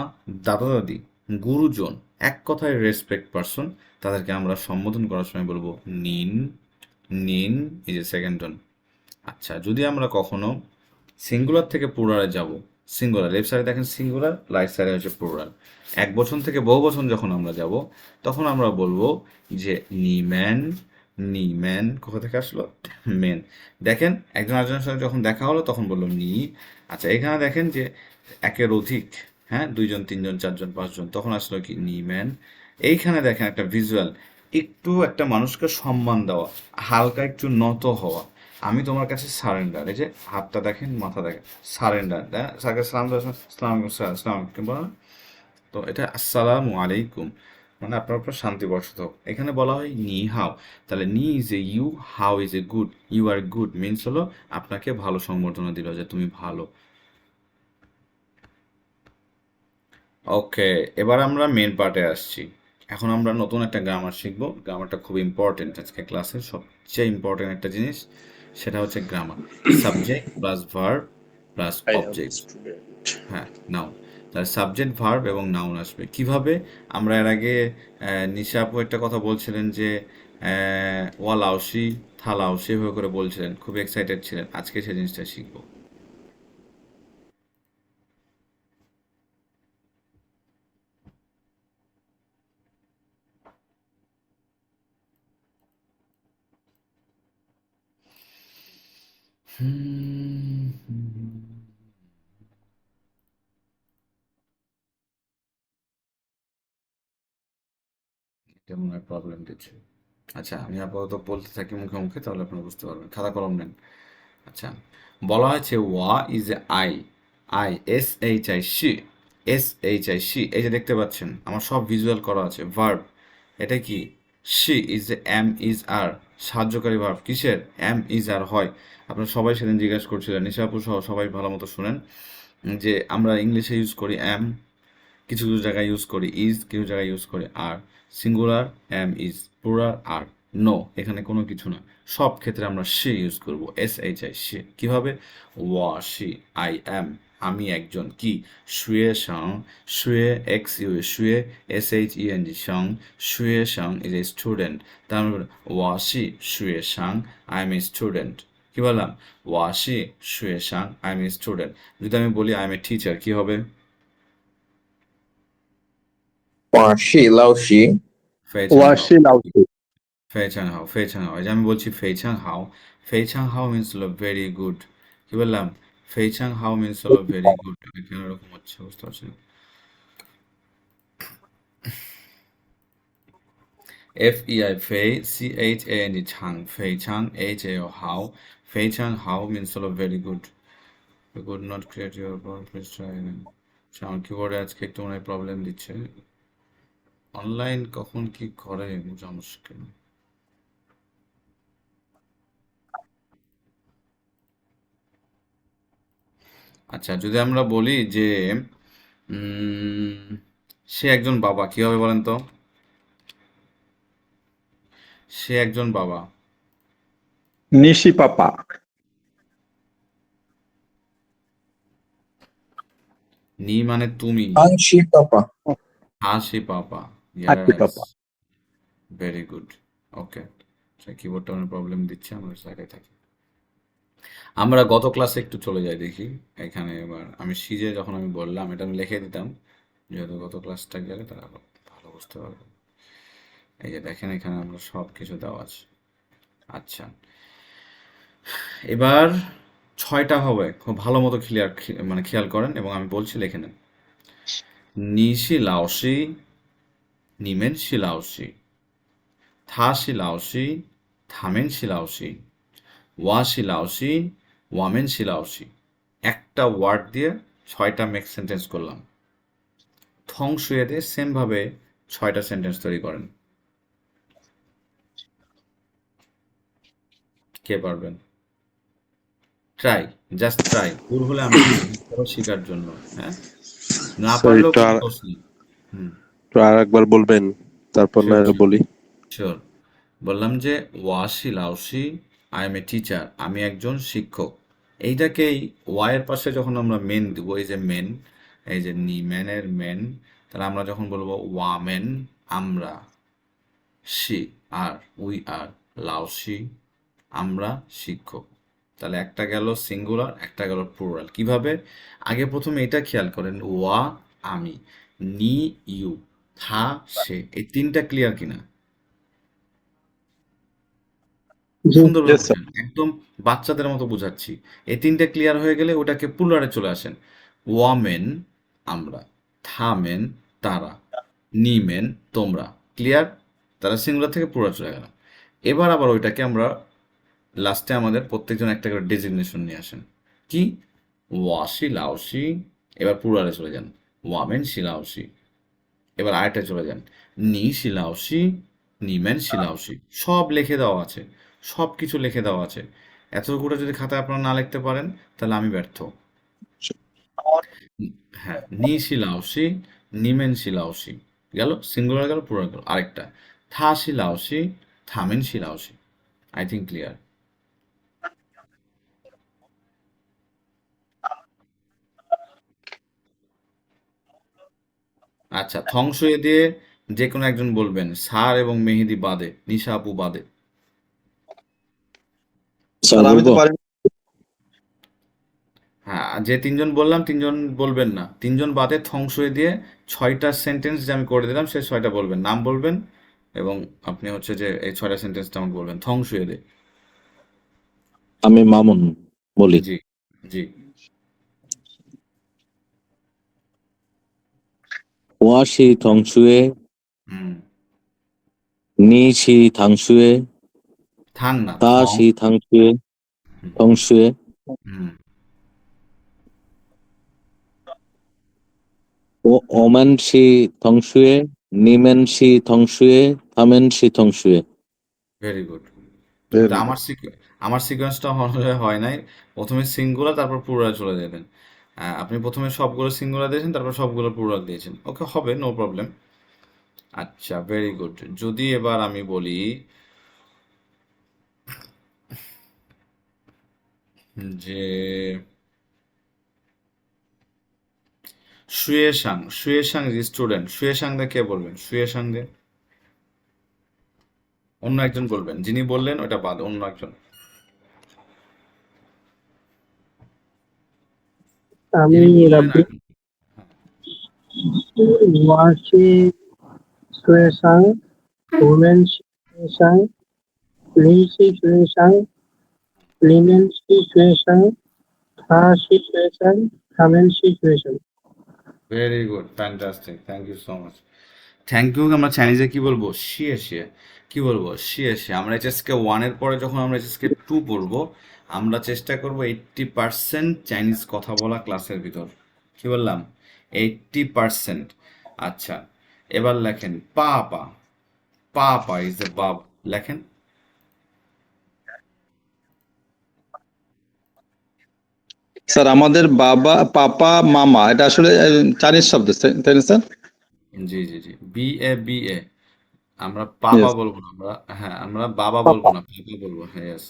দাদা দাদি, গুরুজন, এক কথায় রেসপেক্ট পার্সন, তাদেরকে আমরা সম্বোধন করার সময় বলবো নিন। নিন ইজ এ সেকেন্ড টোন। আচ্ছা, যদি আমরা কখনো সিঙ্গুলার থেকে প্লুরালে যাব, সিঙ্গুলার লেফট সাইডে দেখেন সিঙ্গুলার, রাইট সাইডে হচ্ছে প্লুরাল। এক বচন থেকে বহু বচন যখন আমরা যাব, তখন আমরা বলবো যে নিম্যান। নিম্যান কোথা থেকে আসলো? মেন। দেখেন একজন আরেকজনের সাথে যখন দেখা হলো তখন বললো নি। আচ্ছা, এখানে দেখেন যে একের অধিক, হ্যাঁ, দুইজন তিনজন চারজন পাঁচজন, তখন আসলো কি নিম্যান। এইখানে দেখেন একটা ভিজুয়াল, একটু একটা মানুষকে সম্মান দেওয়া, হালকা একটু নত হওয়া। আমি তোমার কাছে সারেন্ডার, এই যে হাতটা দেখেন, মাথা দেখেন, সারেন্ডার। স্যারকে সালাম দেওয়ার সময় সালাম আলাইকুম স্যার, আসসালামু আলাইকুম বলো না? তো এটা আসসালামু আলাইকুম, মানে আপনার উপর শান্তি বর্ষিত হোক। এখানে বলা হয় নি হাও। তাহলে নি is a you, how is a good. You are good means হলো আপনাকে ভালো সংবর্ধনা দিল, যে তুমি ভালো। ওকে, এবার আমরা মেন পার্টে আসছি। এখন আমরা নতুন একটা গ্রামার শিখবো। গ্রামারটা খুব ইম্পর্টেন্ট আজকে ক্লাসের সবচেয়ে ইম্পর্টেন্ট একটা জিনিস, সেটা হচ্ছে grammar. Subject plus verb plus I am object. student. হ্যাঁ, নাউন। তাহলে সাবজেক্ট ভার্ব এবং নাউন আসবে কিভাবে? আমরা এর আগে নিশা আপু একটা কথা বলছিলেন যে ওয়া লাউসি, থা লাউসি এভাবে করে বলছিলেন, খুব এক্সাইটেড ছিলেন। আজকে সেই জিনিসটা শিখবো। হুম, এটা মনে হয় প্রবলেম দিচ্ছে। আচ্ছা, আমি আপাতত বলতে থাকি মুখে মুখে, তাহলে আপনারা বুঝতে পারবেন। খাতা কলম নেন। আচ্ছা, বলা হয়েছে ওয়া is a I, I, S H I C. SHI শি, এই যে দেখতে পাচ্ছেন আমার সব ভিজুয়াল করা আছে। ভার্ব এটা কি? শি is a am is are, সাহায্যকারী ভার্ব কিসের? এম ইজ আর হয়। আপনারা সবাই সেদিন জিজ্ঞাসা করছিলেন, নিশা আপু সহ সবাই ভালো মতো শুনেন, যে আমরা ইংলিশে ইউজ করি এম, কিছু কিছু জায়গায় ইউজ করি ইজ, কিছু জায়গায় ইউজ করি আর। Singular am is, plural are. No, এখানে কোনো কিছু না, সব ক্ষেত্রে আমরা শি ইউজ করব। SHI শি। কিভাবে? ওয়া শি, আই অ্যাম, আমি একজন কি? শুয়ে সাং, শুয়ে XU শুয়ে SHENG সাং, শুয়ে সাং ইজ এ স্টুডেন্ট। তার মানে ওয়া শি শুয়ে সাং, আই এম এ স্টুডেন্ট। কি বললাম? ওয়া শি শুয়ে সাং, আই এম এ স্টুডেন্ট। যদি আমি বলি আই এম এ টিচার, কি হবে? 我是老师， ফেইচাং হাও, ওয়াশি লাউসি। ফেইচাং হাও, ফেইচাং হাও। এই যে আমি বলছি ফেইচাং হাও, ফেইচাং হাও মিন্স হলো ভেরি গুড। কি বললাম? ফেইচাং হাও মিন্স হলো ভেরি গুড। কেন এরকম হচ্ছে বুঝতে পারছি না। FEI ফেই, CHANG ছাং, ফেইচাং HAO হাও, ফেইচাং হাও মিন্স হলো very good. You could not create your board, please try again. আমার কিবোর্ডে আজকে একটু মনে হয় প্রবলেম দিচ্ছে। অনলাইন কখন কি করে বোঝা মুশকিল। আচ্ছা, যদি আমরা বলি যে সে একজন বাবা, কি হবে বলেন তো? সে একজন বাবা। নিশি পাপা। নি মানে তুমি, 安息爸爸， হাসি পাপা। হাতি yes, papa. Very good. Okay, কিবোর্ডটা আমার প্রবলেম দিচ্ছে, আমরা সাইডে থাকি। আমরা গত ক্লাসে একটু চলে যাই দেখি। এখানে এবার আমি সিজে যখন আমি বললাম, এটা আমি লিখে দিতাম, যেহেতু গত ক্লাসটা গেলে তারা ভালো বুঝতে পারবে। এই যে দেখেন এখানে আমরা সব কিছু দেওয়া আছে। আচ্ছা, এবার 6টা হবে, খুব ভালো মতো মানে খেয়াল করেন এবং আমি বলছি লিখে নেন। 你是老师，你们是老师，他是老师，他们是老师，我是老师，我们是老师। একটা ওয়ার্ড দিয়ে 6টা মেক সেন্টেন্স করলাম। থং শুয়ে দিয়ে সেম ভাবে 6টা সেন্টেন্স তৈরি করেন। কে পারবেন? Try, just try. ভুল হলে আমি শেখার জন্য, হ্যাঁ, না স্যার পারলেও একটু কোনো আর দোষ নেই। হুম, একটু আর একবার বলবেন, তারপর না শিওর শিওর বলি। শিওর। বললাম যে ওয়াশি লাউসি, আই এম এ টিচার, আমি একজন শিক্ষক। এইটাকেই ওয়াইয়ের পাশে যখন আমরা মেন দিব, এই যে মেন, এই যে নি ম্যানের মেন, তাহলে আমরা যখন বলবো ওয়ামেন, আমরা, সি আর, উই আর, লাউসি, আমরা শিক্ষক। তাহলে একটা গেল সিঙ্গুলার, একটা গেল প্লুরাল। কিভাবে? আগে প্রথমে এটা খেয়াল করেন, ওয়া আমি, নি ইউ, থা সে, এই তিনটা ক্লিয়ার কিনা? সুন্দরভাবে ইয়েস স্যার। বোঝেন, একদম বাচ্চাদের মতো বোঝাচ্ছি। এই তিনটে ক্লিয়ার হয়ে গেলে ওটাকে প্লুরালে চলে আসেন। ওয়ামেন আমরা, থামেন তারা, নিমেন তোমরা। ক্লিয়ার? তারা সিঙ্গুলার থেকে প্লুরাল চলে গেল। এবার আবার ওইটাকে আমরা লাস্টে আমাদের প্রত্যেকজন একটা করে ডেজিগনেশন নিয়ে আসেন। কি? ওয়াশি লাউসি, এবার প্লুরালে চলে যান। ওয়ামেন শিলাউসি। এবার আরেকটা চলে যান। নি শিলাউসি, নিমেন শিলাউসি। সব লিখে দেওয়া আছে, সব কিছু লিখে দেওয়া আছে। এতগুলো যদি খাতায় আপনারা না লিখতে পারেন তাহলে আমি ব্যর্থ। হ্যাঁ, নি শিলাউসি, নিমেন শিলাউসি গেল, সিঙ্গুলার গেল, প্লুরাল গেল। আরেকটা, থা শিলাউসি, থামেন শিলাউসি। I think clear. আচ্ছা, থং শুয়ে দিয়ে যে কোনো একজন বলবেন, স্যার এবং মেহেদি বাদে, নিশা আপু বাদে। স্যার আমি তো বলবো? পারি। হ্যাঁ, যে তিনজন বললাম তিনজন বলবেন না, তিনজন বাদে থং শুয়ে দিয়ে 6টা সেন্টেন্স যে আমি করে দিলাম সেই 6টা বলবেন, নাম বলবেন এবং আপনি হচ্ছে যে এই 6টা সেন্টেন্সটা আমাকে বলবেন থং শুয়ে দিয়ে। আমি মামুন বলি। জি জি। 我是同学， হুম, 你是同学， থাং না,他থং।是同学， হুম, 同学， হুম, ওমেন শি থংশুয়ে, নিমেন শি থংশুয়ে, থামেন শি থংশুয়ে। Very good. ভেরি আমার আমার সিকোয়েন্সটা হয় নাই, প্রথমে সিঙ্গুলার তারপর প্লুরাল চলে যাবেন। আপনি প্রথমে সবগুলো সিঙ্গুলার দিয়েছেন, তারপর সবগুলো প্লুরাল দিয়েছেন, ওকে, হবে, নো প্রবলেম। আচ্ছা, ভেরি গুড। যদি এবার আমি বলি যে শুয়ে সাং যে স্টুডেন্ট, শুয়ে সাং দে কে বলবেন? শুয়ে সাং দে অন্য একজন বলবেন, যিনি বললেন ওটা বাদ, অন্য একজন। আমি যিনি বললেন রাব্বি একজন। ওয়ার্ষি সুয়েসাং ওমেনশি সুয়েসাং লিনশি সুয়েসাং লিনেনশি সুয়েসাং থাশি সুয়েসাং থামেনশি সুয়েসাং। Very good, fantastic, thank you so much. Thank you আমরা চাইনিজে কি বলবো? শিয়ে শিয়ে। কি বলবো? শিয়ে শিয়ে। আমরা এইচএসকে 1-এর পরে যখন আমরা এইচএসকে 2 পড়বো, আমরা চেষ্টা করবো 80% চাইনিজ কথা বলা ক্লাসের ভিতর। কি বললাম? 80%। আচ্ছা, এবার লেখেন পা পা। পা পা ইজ এ বাব। লেখেন। স্যার আমাদের বাবা পাপা মামা এটা আসলে চাইনিজ শব্দ তাই না sir? G G G, B A B A. আমরা পাপা ইয়েস। বলবো না, আমরা, হ্যাঁ, আমরা বাবা বলবো পাপা। না, পাপা বলবো, হ্যাঁ, yes.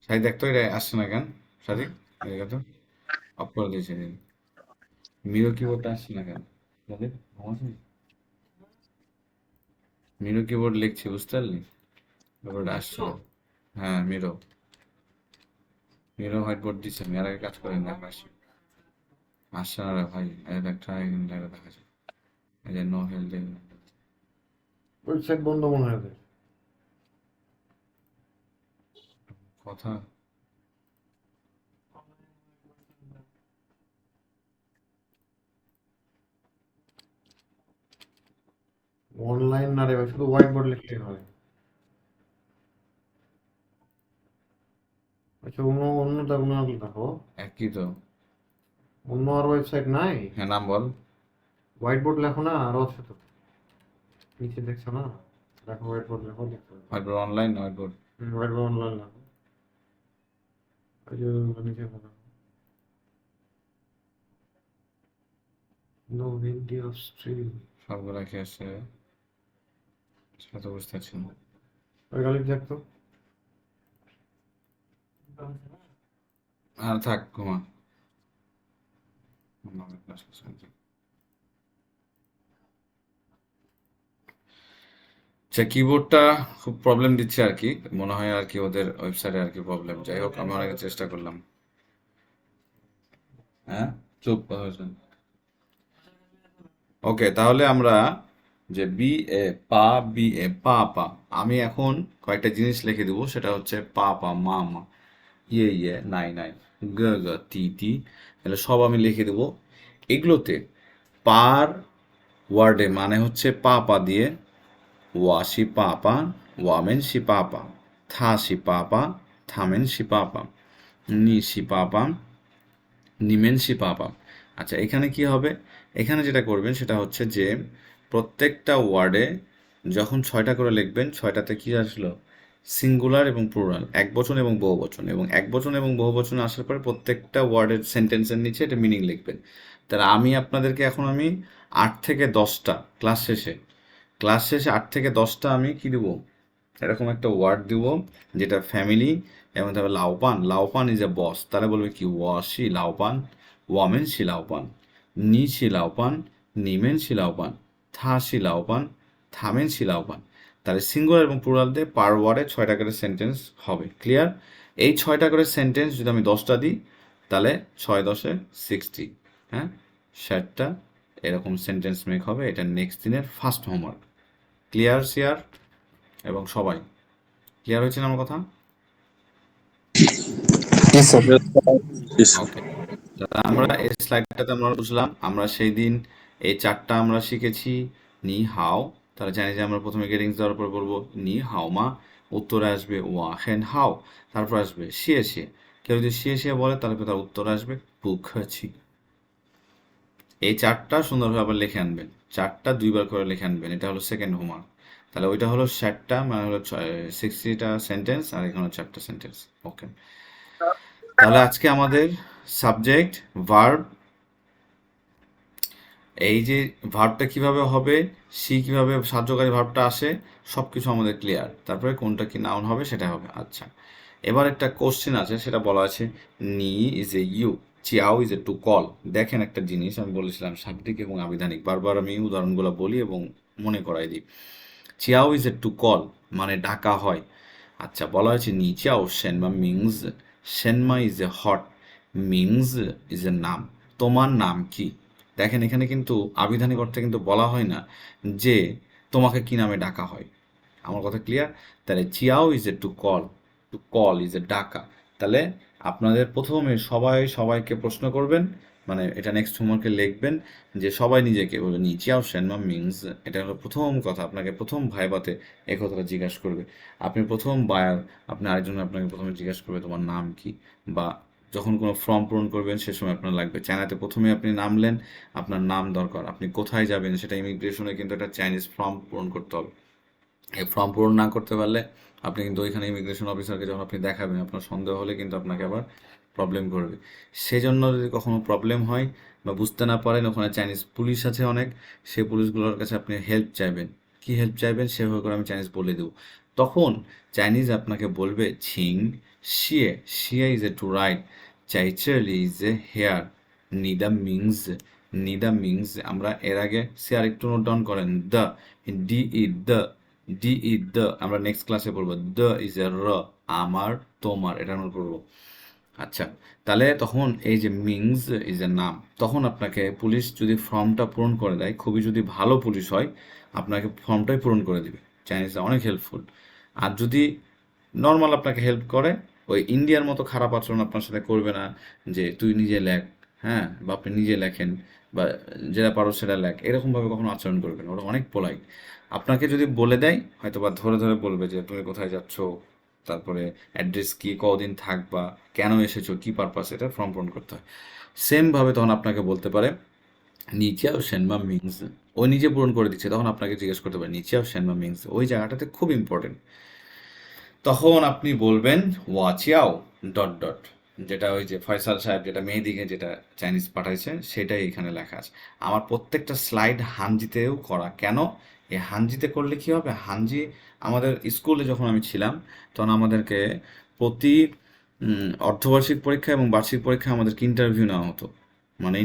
সাথে দেখতো এটা আসছে না কেন? সাথে দেখো তো, অফ করে দিয়েছে। মিরো কিবোর্ডটা আসছে না কেন? সাথে ঘুমাচ্ছিস? মিরো কিবোর্ড লিখছি, বুঝতে পারলি? কিবোর্ড আসছে না। হ্যাঁ, মিরো মিরো হোয়াইট বোর্ড দিচ্ছে, আমি আর আগে কাজ করি না, আসছে আসছে না রে ভাই। এই একটা দেখা যাচ্ছে, এই যে নো হেলথ ওয়েবসাইট বন্ধ মনে হবে কথা। অনলাইন না রে ভাই, শুধু হোয়াইট বোর্ড লিখলেই হয়। আচ্ছা, অন্য দেখো, একই তো, অন্য আর ওয়েবসাইট নাই? হ্যাঁ, নাম বল। হোয়াইট বোর্ড লেখো না, আরো আছে তো, নিচে দেখছো না? দেখো, হোয়াইট বোর্ড লেখো, দেখো white board online, white board, white board online লেখো। ওই যে নিচে দেখো, নো ভিডিও স্ট্রিম, সবগুলা কি আছে সেটা তো বুঝতে পারছি না। ওই গালি দেখতো, আর থাক, ঘুমা। আচ্ছা, কিবোর্ডটা খুব প্রবলেম দিচ্ছে আর কি, মনে হয় আর কি ওদের ওয়েবসাইটে আর কি প্রবলেম। যাই হোক, আমি অনেক চেষ্টা করলাম। হ্যাঁ, চুপ হয়েছেন। ওকে, তাহলে আমরা যে বি এ পা, বি এ পা পা, আমি এখন কয়েকটা জিনিস লিখে দেবো, সেটা হচ্ছে পা পা মা মা, ইয়ে ইয়ে নাই নাই, গ গ তি তি, তাহলে সব আমি লিখে দেবো। এগুলোতে পার ওয়ার্ডে মানে হচ্ছে পা পা দিয়ে ওয়াশি পাপা, ওয়ামেন শি পাপা, থা শি পাপা, থামেন শি পাপা, নি শি পাপা, নিমেন শি পাপা। আচ্ছা, এখানে কি হবে? এখানে যেটা করবেন সেটা হচ্ছে যে প্রত্যেকটা ওয়ার্ডে যখন 6টা করে লিখবেন, 6টাতে কি আসলো? সিঙ্গুলার এবং প্লুরাল, একবচন এবং বহুবচন, এবং একবচন এবং বহুবচন আসার পরে প্রত্যেকটা ওয়ার্ডের সেন্টেন্সের নিচে এটা মিনিং লিখবেন। তাহলে আমি আপনাদেরকে এখন আমি 8 থেকে 10টা ক্লাস শেষে 8 থেকে 10টা আমি কি দিব? এরকম একটা ওয়ার্ড দিব যেটা ফ্যামিলি, এবং তারপর লাউপান, লাউপান ইজ এ বস, তাহলে বলবে কি? ওয়াশি লাউপান, ওয়ামেন শি লাউপান, নি শি লাউপান, নিমেন শি লাউপান, থা শি লাউপান, থামেন শি লাউপান। তাহলে সিঙ্গুলার এবং প্লুরাল দিয়ে পার ওয়ার্ডে 6টা করে সেন্টেন্স হবে। ক্লিয়ার? এই 6টা করে সেন্টেন্স যদি আমি 10টা দিই, তাহলে 6 10 60, হ্যাঁ, 60টা এরকম সেন্টেন্স মেক হবে। এটা নেক্সট দিনের ফার্স্ট হোমওয়ার্ক। ক্লিয়ার শেয়ার এবং সবাই ক্লিয়ার হয়েছে না আমার কথা? জি স্যার। ওকে, আমরা এই স্লাইডটাতে আমরা বুঝলাম আমরা সেই দিন এই চারটা আমরা শিখেছি। নি হাও, তারা জানি যে আমরা প্রথমে গেটিংস দেওয়ার পর বলবো নি হাও মা, উত্তরে আসবে ওয়া হেন হাও, তারপর আসবে শিয়ে শিয়ে। কেউ যদি শিয়ে শিয়ে বলে তাহলে তার উত্তর আসবে বুখাছি। এই চারটা সুন্দরভাবে লিখে আনবেন, চারটা 2বার করে লিখে আনবেন, এটা হলো সেকেন্ড হোমওয়ার্ক। তাহলে ওইটা হলো 60টা, মানে হলো 60টা সেন্টেন্স, আর এখানে 4টা সেন্টেন্স। ওকে, তাহলে আজকে আমাদের সাবজেক্ট ভার্ব, এই যে ভার্বটা কিভাবে হবে, সি কিভাবে সাহায্যকারী ভার্বটা আসে, সব কিছু আমাদের ক্লিয়ার। তারপরে কোনটা কি নাউন হবে সেটা হবে। আচ্ছা, এবার একটা কোশ্চেন আছে, সেটা বলা আছে নি is a you, Qiao is a to call. দেখেন একটা জিনিস আমি বলেছিলাম শাব্দিক এবং আবিধানিক, বারবার আমি উদাহরণগুলো বলি এবং মনে করাই দিই। চিয়াও ইজ এ টু কল মানে ডাকা হয়। আচ্ছা, বলা হয়েছে নি চিয়াও সেনমা মিংস, সেনমা ইজ এ হট, মিংস ইজ এ নাম, তোমার নাম কি। দেখেন এখানে কিন্তু আবিধানিক অর্থে কিন্তু বলা হয় না যে তোমাকে কি নামে ডাকা হয়। আমার কথা ক্লিয়ার? তাহলে Qiao is a to call, to call is a ডাকা। তাহলে আপনাদের প্রথমে সবাইকে প্রশ্ন করবেন, মানে এটা নেক্সট হোমওয়ার্কে লিখবেন যে সবাই নিজেকে বলবে নি চিয়াও সেনমা মিংস। এটা হলো প্রথম কথা, আপনাকে প্রথম ভাইবাতে এই কথাটা জিজ্ঞাসা করবে। আপনি প্রথম বায়ার, আপনি আরেকজন আপনাকে প্রথমে জিজ্ঞাসা করবে তোমার নাম কি, বা যখন কোনো ফর্ম পূরণ করবেন সে সময় আপনার লাগবে চায়নাতে প্রথমে আপনি নামলেন, আপনার নাম দরকার, আপনি কোথায় যাবেন সেটা ইমিগ্রেশনে কিন্তু একটা চাইনিজ ফর্ম পূরণ করতে হবে। এই ফর্ম পূরণ না করতে পারলে আপনি কিন্তু ওইখানে ইমিগ্রেশন অফিসারকে যখন আপনি দেখাবেন, আপনার সন্দেহ হলে কিন্তু আপনাকে আবার প্রবলেম করবে। সেজন্য যদি কখনো প্রবলেম হয় বা বুঝতে না পারেন, ওখানে চাইনিজ পুলিশ আছে অনেক, সেই পুলিশগুলোর কাছে আপনি হেল্প চাইবেন। কি হেল্প চাইবেন সেভাবে করে আমি চাইনিজ বলে দেবো। তখন চাইনিজ আপনাকে বলবে ছিং শিয়ে, শিয়ে ইজ এ টু রাইট, চাইচেলি ইজ এ হেয়ার, নিদা মিংস, নিদা মিংস আমরা এর আগে সে আরেকটু নোট ডাউন করেন, দ্য ডি ই দ্য, ডি ই দ্য আমরা নেক্সট ক্লাসে পড়বো। দ্য ইজ এ র, আমার তোমার, এটা আমরা পড়বো। আচ্ছা, তাহলে তখন এই যে মিংস ইজ এ নাম, তখন আপনাকে পুলিশ যদি ফর্মটা পূরণ করে দেয়, খুবই যদি ভালো পুলিশ হয় আপনাকে ফর্মটাই পূরণ করে দিবে। চাইনিজরা অনেক হেল্পফুল। আর যদি নর্মাল আপনাকে হেল্প করে, ওই ইন্ডিয়ার মতো খারাপ আচরণ আপনার সাথে করবে না যে তুই নিজে লেখ, হ্যাঁ, বা আপনি নিজে লেখেন, বা যেটা পারো সেটা লেখ, এরকমভাবে কখনো আচরণ করবে না। ওরা অনেক পোলাইট। আপনাকে যদি বলে দেয় হয়তো বা ধরে ধরে বলবে যে তুমি কোথায় যাচ্ছ, তারপরে অ্যাড্রেস কি, কদিন থাকবা, কেন এসেছো, কি পারপাস, এটা ফর্ম পূরণ করতে হয়। সেমভাবে তখন আপনাকে বলতে পারে নিচে আর সেনমা মিংস, ও নিজে পূরণ করে দিচ্ছে, তখন আপনাকে জিজ্ঞেস করতে পারে নিচে আর সেনমা মিংস, ওই জায়গাটাতে খুব ইম্পর্টেন্ট। তখন আপনি বলবেন ওয়াচিয়াও ডট ডট, যেটা ওই যে ফয়সাল সাহেব যেটা মেহেদিকে যেটা চাইনিজ পাঠাইছে সেটাই এখানে লেখা আছে। আমার প্রত্যেকটা স্লাইড হানজিতেও করা। কেন? এই হানজিতে করলে কি হবে, হানজি আমাদের স্কুলে যখন আমি ছিলাম তখন আমাদেরকে প্রতি অর্ধবার্ষিক পরীক্ষা এবং বার্ষিক পরীক্ষায় আমাদেরকে ইন্টারভিউ নেওয়া হতো, মানে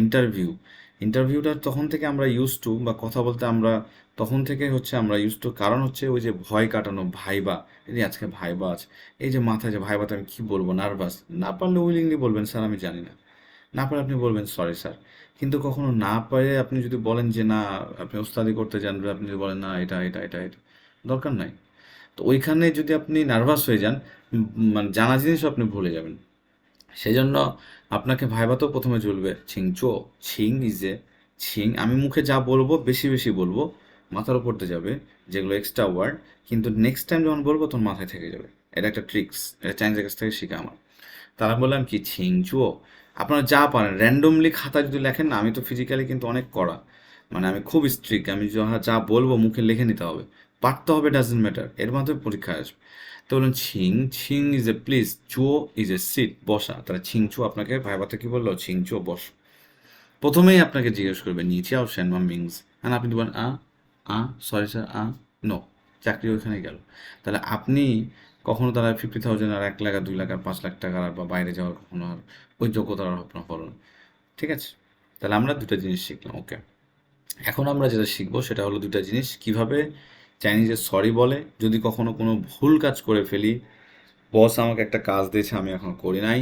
ইন্টারভিউটা তখন থেকে আমরা ইউজ টু, বা কথা বলতে আমরা তখন থেকে হচ্ছে আমরা ইউজ টু। কারণ হচ্ছে ওই যে ভয় কাটানো, ভাইবা, এই যে আজকে ভাইবা আছে, এই যে মাথায় যে ভাইবাতে আমি কী বলবো, নার্ভাস, না পারলে উইলিংলি বলবেন স্যার আমি জানি না, না পারলে আপনি বলবেন সরি স্যার। কিন্তু কখনো না পারে আপনি যদি বলেন যে না আপনি ওস্তাদি করতে জানবেন, আপনি যদি বলেন না এটা এটা এটা এটা, দরকার নাই। তো ওইখানে যদি আপনি নার্ভাস হয়ে যান, মানে জানা জিনিসও আপনি ভুলে যাবেন। সেজন্য আপনাকে ভাইভাতেও প্রথমে চলবে ছিংচো, ছিং ইজ এ, ছিং আমি মুখে যা বলবো বেশি বেশি বলবো, মাথার উপর দিয়ে যাবে যেগুলো এক্সট্রা ওয়ার্ড, কিন্তু নেক্সট টাইম যখন বলবো তখন মাথায় থেকে যাবে। এটা একটা ট্রিক্স, এটা চাইনিজের কাছ থেকে শেখা আমার। তারা বললাম কি ছিংচো, আপনারা যা পারেন র্যান্ডমলি খাতা যদি লেখেন না, আমি তো ফিজিক্যালি কিন্তু অনেক কড়া, মানে আমি খুব স্ট্রিক্ট, আমি যা বলবো মুখে লিখে নিতে হবে, পারতে হবে, ডাজেন্ট ম্যাটার, এর মাধ্যমে পরীক্ষায় আসবে। তো বলুন Sing, Sing is a please, চো ইজ এ সিট, বসা। তাহলে ছিংচো আপনাকে ভাইভাতে কি বললো, ছিংচো বস। প্রথমেই আপনাকে জিজ্ঞেস করবে নিচে আও শ্যানমা মিংস, হ্যাঁ আপনি বলেন সরি স্যার নো, চাকরি ওইখানে গেল। তাহলে আপনি কখনো তারা 50,000 আর 1 লাখ আর 2 লাখ আর 5 লাখ টাকার বা বাইরে যাওয়ার কখনো আর ওই যোগ্যতা আর আপনার হলো না। ঠিক আছে, তাহলে আমরা দুটো জিনিস শিখলাম। ওকে, এখন আমরা যেটা শিখবো সেটা হলো দুটো জিনিস, কিভাবে চাইনিজে সরি বলে যদি কখনো কোনো ভুল কাজ করে ফেলি, বস আমাকে একটা কাজ দিয়েছে আমি এখন করি নাই,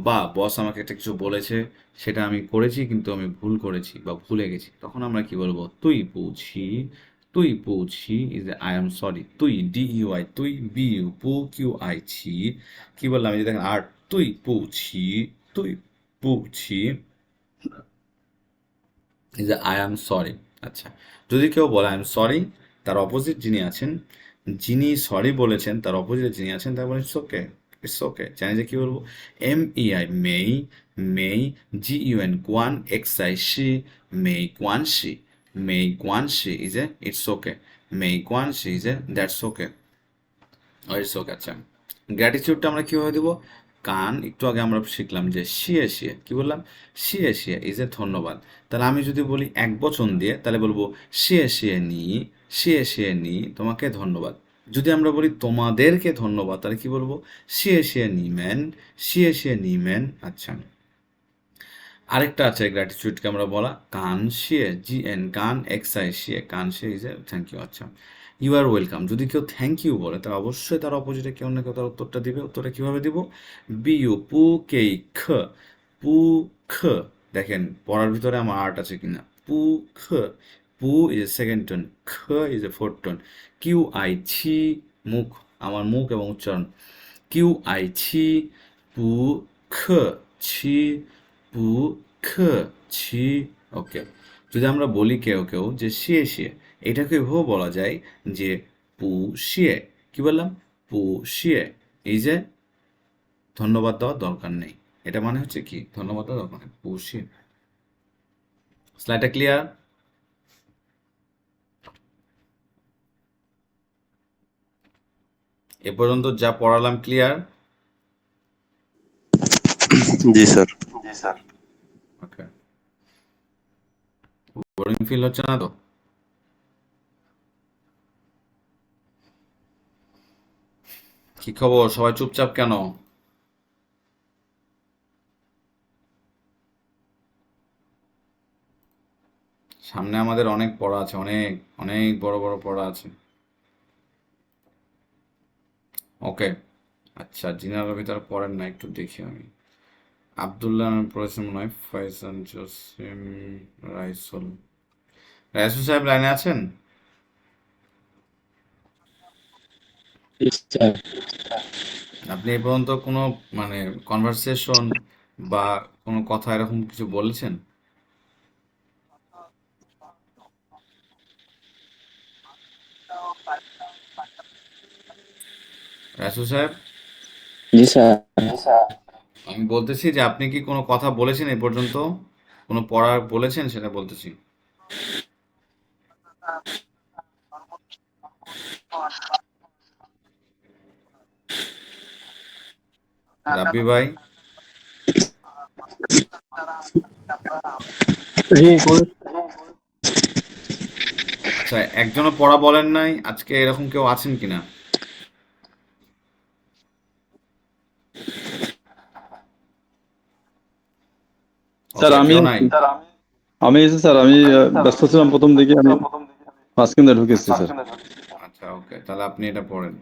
বা বস আমাকে একটা কিছু বলেছে সেটা আমি করেছি কিন্তু আমি ভুল করেছি বা ভুলে গেছি, তখন আমরা কি বলবো, তুই বুঝি তুই পুছি ইজ আই এম সরি, তুই DEY, তুই BU, পু QI ছি, কি বললাম এই যে দেখেন আর তুই পুছি, তুই পুছি ইজ আই এম সরি। আচ্ছা, যদি কেউ বলে আই এম সরি, তার অপোজিট যিনি আছেন, যিনি সরি বলেছেন তার অপোজিটে যিনি আছেন তার বলেন ইটস ওকে, ইটস ওকে। জানি যে কি বলবো, MEI মেই, মেই, GUN গুয়ান, XI শি, মেই গুয়ান শি, মেই গুয়ান শি ইজ এ ইটস ওকে, মেই গুয়ান শি is a that's okay, it's okay. আচ্ছা, গ্র্যাটিটিউডটা আমরা কিভাবে দেবো? কান একটু আগে আমরা শিখলাম যে শিয়ে শিয়ে, কি বললাম? শিয়ে শিয়ে ইজ এ ধন্যবাদ। তাহলে আমি যদি বলি এক বচন দিয়ে, তাহলে বলবো শিয়ে শিয়ে নি, শিয়ে শিয়ে নি তোমাকে ধন্যবাদ। যদি আমরা বলি তোমাদেরকে ধন্যবাদ, তাহলে কি বলবো? শিয়ে শিয়ে নিমেন, শিয়ে শিয়ে নিমেন। আচ্ছা, আরেকটা আছে গ্র্যাটিটিউডকে আমরা বলা কান শিয়ে, GN কান, XI শিয়ে, কান শিয়ে ইজ এ থ্যাংক ইউ। আচ্ছা, ইউ আর ওয়েলকাম। যদি কেউ থ্যাংক ইউ বলে, তাহলে অবশ্যই তার অপোজিটে কেউ না কেউ তার উত্তরটা দিবে। উত্তরটা কিভাবে দিব? BU, পু কেই খ, পু খ। দেখেন পড়ার ভিতরে আমার আর্ট আছে কিনা। পু খ, পু ইজ এ সেকেন্ড টোন, খ is a fourth tone. QI ছি, মুখ, আমার মুখ এবং উচ্চারণ। QI ছি, পু খ ছি, পু খ ছি। ওকে, যদি আমরা বলি কেউ কেউ যে শিয়ে শিয়ে, এটাকে এভাবেও বলা যায় যে পু শিয়ে, কি বললাম? পু শিয়ে, এই যে ধন্যবাদ দেওয়ার দরকার নেই, এটা মানে হচ্ছে কি ধন্যবাদ দেওয়ার দরকার নেই, পু শিয়ে। স্লাইডটা ক্লিয়ার? এ পর্যন্ত যা পড়ালাম ক্লিয়ার? জি স্যার। ওকে, বোরিং ফিল হচ্ছে না তো? কি খবর, সবাই চুপচাপ কেন? সামনে আমাদের অনেক পড়া আছে, অনেক অনেক বড় বড় পড়া আছে। ওকে, আচ্ছা, জিনার ভিতরে পড়েন না, একটু দেখি আমি। আবদুল্লাহ নামে পড়েছেন মনে হয়, ফয়সাল, জসিম, রাইসুল। রাইসুল সাহেব লাইনে আছেন? আপনি এই পর্যন্ত কোনো মানে কনভারসেশন বা কোনো কথা এরকম কিছু বলেছেন? রাইসুল সাহেব, জি স্যার। আমি বলতেছি যে আপনি কি কোনো কথা বলেছেন এই পর্যন্ত, কোনো পড়া বলেছেন সেটা বলতেছি। রাব্বি ভাই, জি বলুন। আচ্ছা, একজনও পড়া বলেন নাই আজকে, এরকম কেউ আছেন কিনা? স্যার ওকে, আমি কেউ নাই? স্যার আমি ব্যস্ত ছিলাম প্রথম দিকে, আমি মাঝখানে ঢুকেছি স্যার। আচ্ছা, ওকে, তাহলে আপনি এটা পড়েন।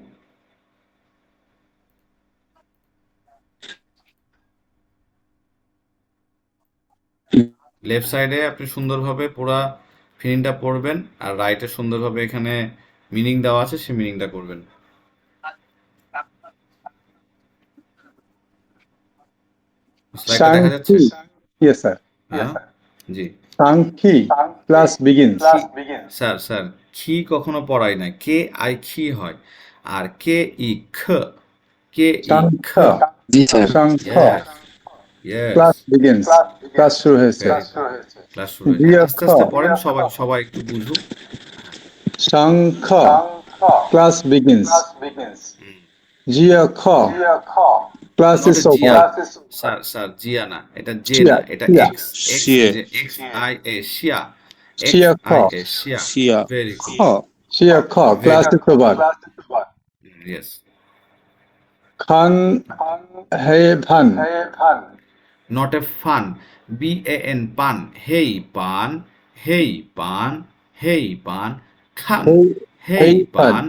লেফট সাইডে আপনি সুন্দরভাবে পুরা ফিনিংটা পড়বেন, আর রাইটে সুন্দরভাবে এখানে মিনিং দেওয়া আছে, সেই মিনিংটা করবেন। স্লাইডটা দেখা যাচ্ছে? Yes sir. হ্যাঁ, জি। সাংখি ক্লাস বিগিনস। স্যার স্যার, খি কখনো পড়াই না, কে আই খি হয়, আর কে ই খ, কে ই খ। জি স্যার। সাংখ yes, yes, class begins, class শুরু হয়েছে। ক্লাস শুরু হয়েছে। জিয়া আস্তে খ, আস্তে পড়েন, সবাই সবাই একটু বুঝুক। সাংখ ক্লাস বিগিনস। জিয়া খ ক্লাস নট ইজ এ জিয়া, ওভার। স্যার স্যার, জিয়া না, এটা জে শিয়া না, এটা শিয়া এক্স, এক্স শিয়ে, যে এক্স আই এ, শিয়া, এক্স শিয়া খ আই এ, শিয়া। শিয়া, ভেরি খ, গুড, শিয়া খ class very, is over. Yes. খান হে ভান। নট এ ফান, BAN পান, হেই পান, হেই পান, হেই পান, খান, হেই হেই ফান। পান,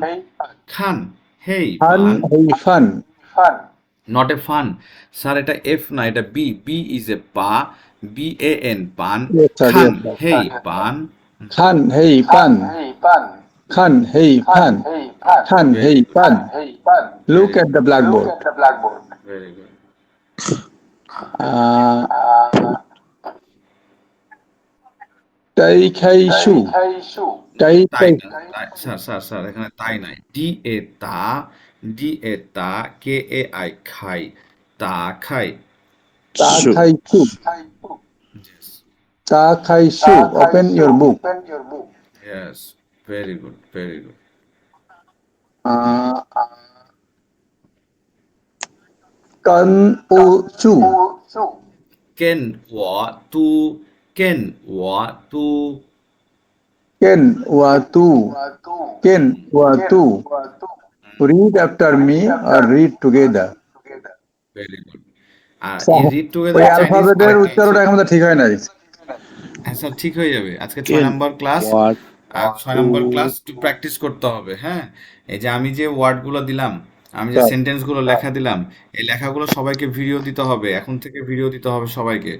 খান, হেই ফান পান। হেই ফান। নট এ ফান, স্যার এটা এফ না, এটা বি, বি ইজ এ পা, BAN পান, Yes sir, খান, yes sir. হেই পান। খান হেই পান। Khan, hey, Fan. Khan, Very hey, good. Fan. Look Very at the blackboard. very good. Uh, Tai Kai Shu. Tai তাই Kai. না, স্যার এখানে তাই নাই। ডি এ তা, ডি এ তা, কে এ আই খাই, তা খাই। Ta Shu. Kai Shu. Yes, Ta Kai Shu. Open your book. yes, very good, very good. Uh, Kan O Chu. কেন ওয়া তু, কেন ওয়া তু। Ken Wa Tu. Ken Wa Tu. Read after me or read together. Very good. আর এই ওই রিড টুগেদার চাইনিজ অ্যালফাবেটের আরেকটা আছে। উচ্চারণটা এখন ঠিক হয় নাই। হ্যাঁ স্যার, ঠিক হয়ে যাবে। আজকে 6 Ken, নাম্বার ক্লাস, what, আর 6 নাম্বার ক্লাস একটু প্র্যাকটিস করতে হবে, হ্যাঁ। এই যে আমি যে ওয়ার্ডগুলো দিলাম, আমি যে স্যার সেন্টেন্সগুলো লেখা দিলাম, এই লেখাগুলো সবাইকে ভিডিও দিতে হবে। এখন থেকে ভিডিও দিতে হবে সবাইকে।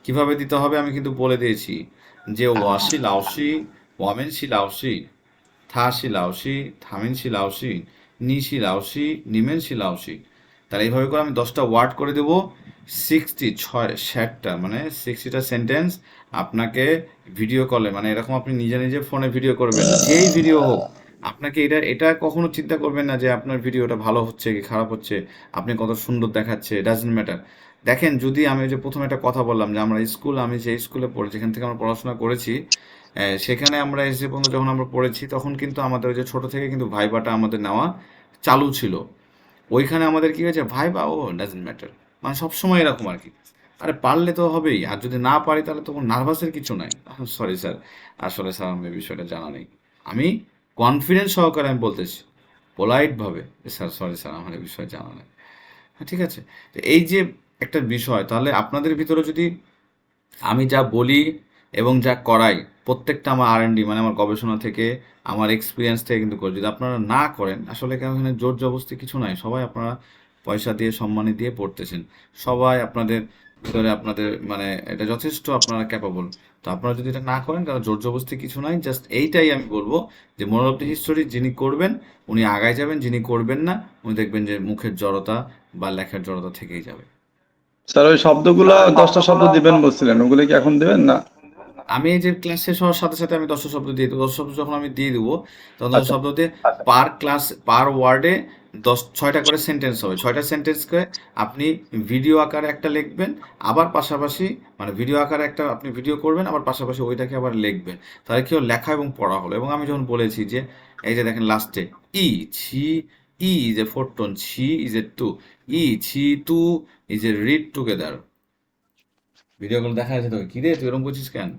কিভাবে দিতে হবে আমি কিন্তু বলে দিয়েছি, যে ওয়াশি লাওশি, ওয়ামেন শি লাওশি, থা শি লাওশি, থামেন শি লাওশি, নি শি লাওশি, নিমেন শি লাওশি। তাহলে এইভাবে করে আমি 10টা ওয়ার্ড করে দেবো। 60টা মানে 60টা সেন্টেন্স আপনাকে ভিডিও কলে, মানে এরকম আপনি নিজে নিজে ফোনে ভিডিও করবেন, যেই ভিডিও হোক। আপনাকে এটা কখনো চিন্তা করবেন না যে আপনার ভিডিওটা ভালো হচ্ছে কি খারাপ হচ্ছে, আপনি কত সুন্দর দেখাচ্ছে, ডাজন্ট ম্যাটার। দেখেন, যদি আমি ওই যে প্রথমে একটা কথা বললাম যে আমি যে স্কুলে পড়েছি, যেখান থেকে আমরা পড়াশোনা করেছি, সেখানে আমরা এসে পর্যন্ত যখন আমরা পড়েছি, তখন কিন্তু আমাদের ওই যে ছোট থেকে কিন্তু ভাইবাটা আমাদের নেওয়া চালু ছিল। ওইখানে আমাদের কি হয়েছে, ভাইবা ও ডাজন্ট ম্যাটার, মানে সবসময় এরকম আর কি। আরে পারলে তো হবেই, আর যদি না পারি তাহলে তো কোনো নার্ভাসের কিছু নাই। সরি স্যার, আসলে স্যার আমার এই বিষয়টা জানা নেই। আমি কনফিডেন্স সহকারে আমি বলতেছি, পোলাইটভাবে, স্যার সরি স্যার আমার এই বিষয়ে জানা নেই। হ্যাঁ, ঠিক আছে। তো এই যে একটা বিষয়, তাহলে আপনাদের ভিতরে যদি আমি যা বলি এবং যা করাই, প্রত্যেকটা আমার আর&ডি মানে আমার গবেষণা থেকে, আমার এক্সপিরিয়েন্স থেকে কিন্তু করি। যদি আপনারা না করেন, আসলে কেন এখানে জোর জবরদস্তি কিছু নাই। সবাই আপনারা পয়সা দিয়ে সম্মানী দিয়ে পড়তেছেন। সবাই আপনাদের ভিতরে আপনাদের মানে এটা যথেষ্ট আপনারা ক্যাপাবল। তো আপনারা যদি এটা না করেন, কারণ জোর জবরদস্তি কিছু নাই। জাস্ট এইটাই আমি বলবো যে মোরাল অফ দ্য হিস্টোরি, যিনি করবেন উনি আগায় যাবেন, যিনি করবেন না উনি দেখবেন যে মুখের জড়তা বা লেখার জড়তা থেকেই যাবে। স্যার ওই শব্দগুলো 10টা শব্দ দিবেন বলছিলেন, ওগুলো কি এখন দিবেন না? আমি এই যে ক্লাস শেষ হওয়ার সাথে সাথে আমি 10টা শব্দ দিয়ে দেবো। 10 শব্দ যখন আমি দিয়ে দেবো, তখন 10 আচ্ছা শব্দ দিয়ে পার ক্লাস পার ওয়ার্ডে 6টা করে সেন্টেন্স হবে। 6টা সেন্টেন্স করে আপনি ভিডিও আকারে একটা লিখবেন, আবার পাশাপাশি মানে ভিডিও আকারে একটা আপনি ভিডিও করবেন, আবার পাশাপাশি ওইটাকে আবার লিখবেন। তাহলে কি হলো, লেখা এবং পড়া হলো। এবং আমি যখন বলেছি যে এই যে দেখেন লাস্টে each, E is a four tone, ছি is a to, each to is a read together. ভিডিওগুলো দেখা যাচ্ছে তোকে, কি রে তুই এরকম করছিস কেন?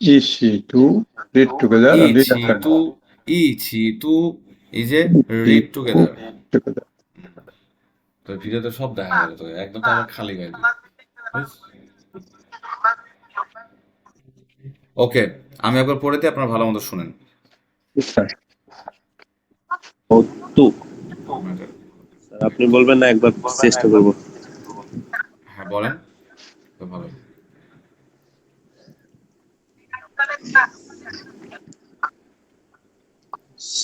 Each to read together E read ছি after to, each to is a read together. Together. তো ভিডিওতে সব দেখা গেল, তো একদম তো আমার খালি গাইবি। ওকে, আমি একবার পড়ে দিই, আপনারা ভালো মতো শুনেন। স্যার তু। স্যার আপনি বলবেন না, একবার চেষ্টা করব। হ্যাঁ বলেন, তো ভালো।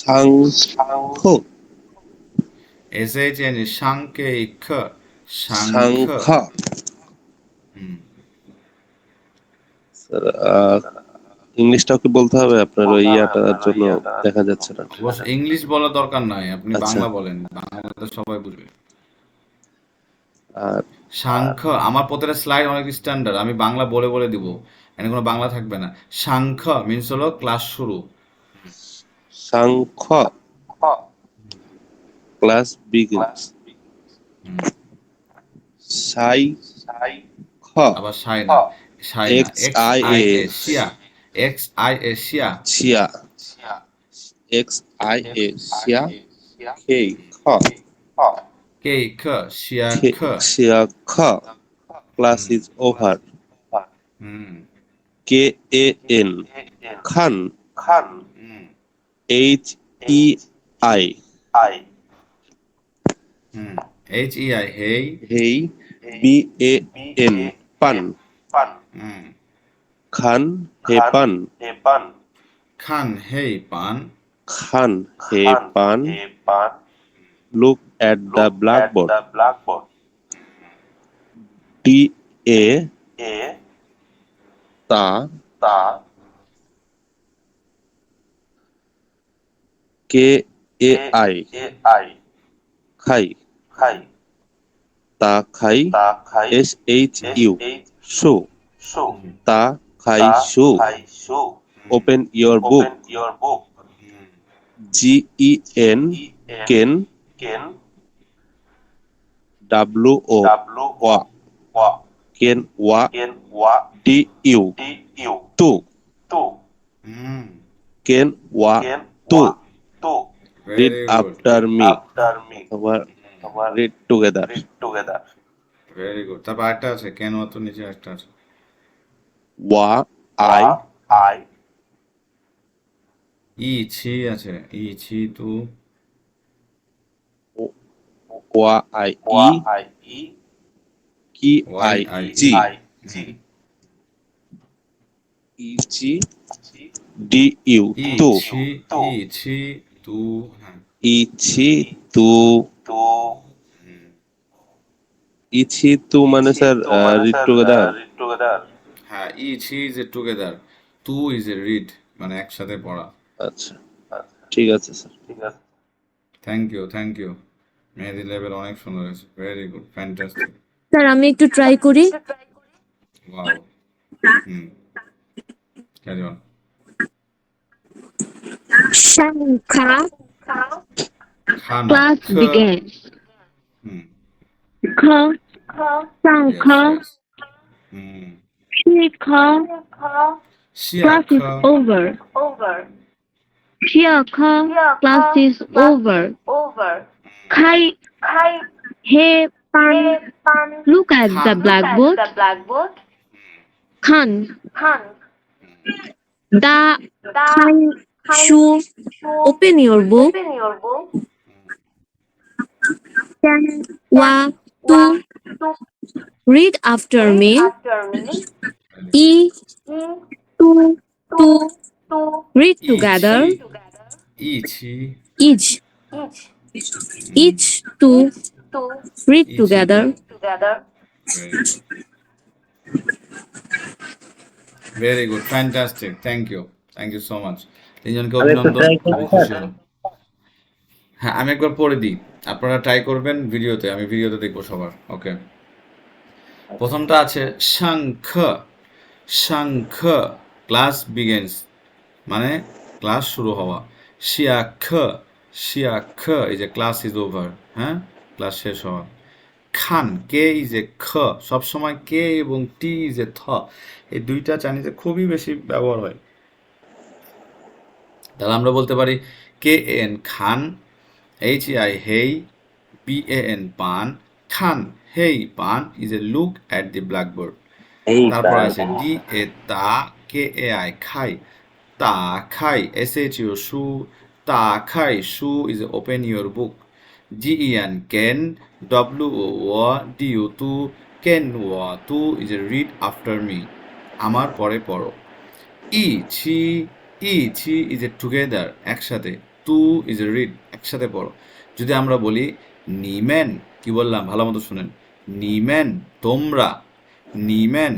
সাংখ, এসে চেন সাংকে খ, সাংখ। সাংখ। হুম। স্যার ইংলিশটাও কি বলতে হবে? আপনার ওই ইয়াটার জন্য দেখা যাচ্ছে না। অবশ্য ইংলিশ বলার দরকার নাই, আপনি আচ্ছা। বাংলা বলেন, বাংলা তো সবাই বুঝবে। আর সাংখ, আমার প্রতিটা স্লাইড অনেক স্ট্যান্ডার্ড, আমি বাংলা বলে বলে দিব, এখানে কোনো বাংলা থাকবে না। সাংখ মিনস হলো ক্লাস শুরু। সাংখ, ক্লাস বিগিনস। হুম। সাই খ, আবার সাই না, সাই না, X X I I A A শিয়া, এক্স আই এ শিয়া। ছিয়া, এক্স আই এ ছিয়া, কে খ, কে খ, শিয়া খ। ছিয়া খ, class hmm. Is over. Hmm. K A N, খান, hmm. H E I, hmm. H E I hey. Hey, B A N, পান, হুম। খান, হে পান, খান হেই পান খান হে পান look at the blackboard টি এ তা কে এ আই খাই তা খাই এস এইচ ইউ শু তা খাই শু open your book G E N কেন ডাব্লু ও ওয়া কেন ওয়া ডি ইউ টু হুম কেন ওয়া টু read very good after me আবার রিড টুগেদার ভেরি গুড তারপর একটা আছে কেন অত নিচে একটা আছে ওয়া আই ই ছি আছে ই ছি তু ওয়া আই ই কি Y I I G E G D U E to ছি ই ছি তু হ্যাঁ ইছি তু ইছি তু মানে স্যার রিড টুগেদার হ্যাঁ ই ছি is a together to is a read মানে একসাথে পড়া আচ্ছা ঠিক আছে sir thank you Mehedi level অনেক সুন্দর হয়েছে ভেরি গুড ফ্যান্টাস্টিক স্যার আমি একটু ট্রাই করি wow hmm carry on Shankha, খানা class খ begins. হুম Kha, yes Shankha, yes হুম Shikha, শিয়া class খ is over. Shiakha, class is over. Khai, He, Pan, look at the Khan blackboard. Khan, Da, Khan, Shu, open your book. Then, Wa, Tu, read after me. E, Tu, read together. Each Each, to, read together. Very good fantastic thank you so much তিনজনকে অভিনন্দন খুবই খুশি হলাম হ্যাঁ আমি একবার পড়ে দিই আপনারা ট্রাই করবেন ভিডিওতে আমি ভিডিওতে দেখবো সবার ওকে প্রথমটা আছে শঙ্খ ক্লাস বিগেন্স মানে ক্লাস শুরু হওয়া শিয়াখ এই যে ক্লাস ইজ ওভার হ্যাঁ ক্লাস শেষ হওয়া খান কে ইজ এ খ সবসময় কে এবং টি ইজ এ থ এই দুইটা চাইনিজে খুবই বেশি ব্যবহার হয় তাহলে আমরা বলতে পারি K N Khan H I hey P A N পান খান হেই পান is a look at the blackboard তারপর আছে ডি এ তা কে এ আই খাই তা খাই এস এইচ ইউ শু তা খাই শু is open your book G E N কেন ডব্লিউ ও ওয়া ডি ইউ টু কেন ওয়া টু is a read after me আমার পরে পড়ো ই ছি ইজ এ টুগেদার একসাথে টু ইজ এ রিড একসাথে পড়ো যদি আমরা বলি নিমেন কি বললাম ভালো মতো শুনেন নিমেন তোমরা নিমেন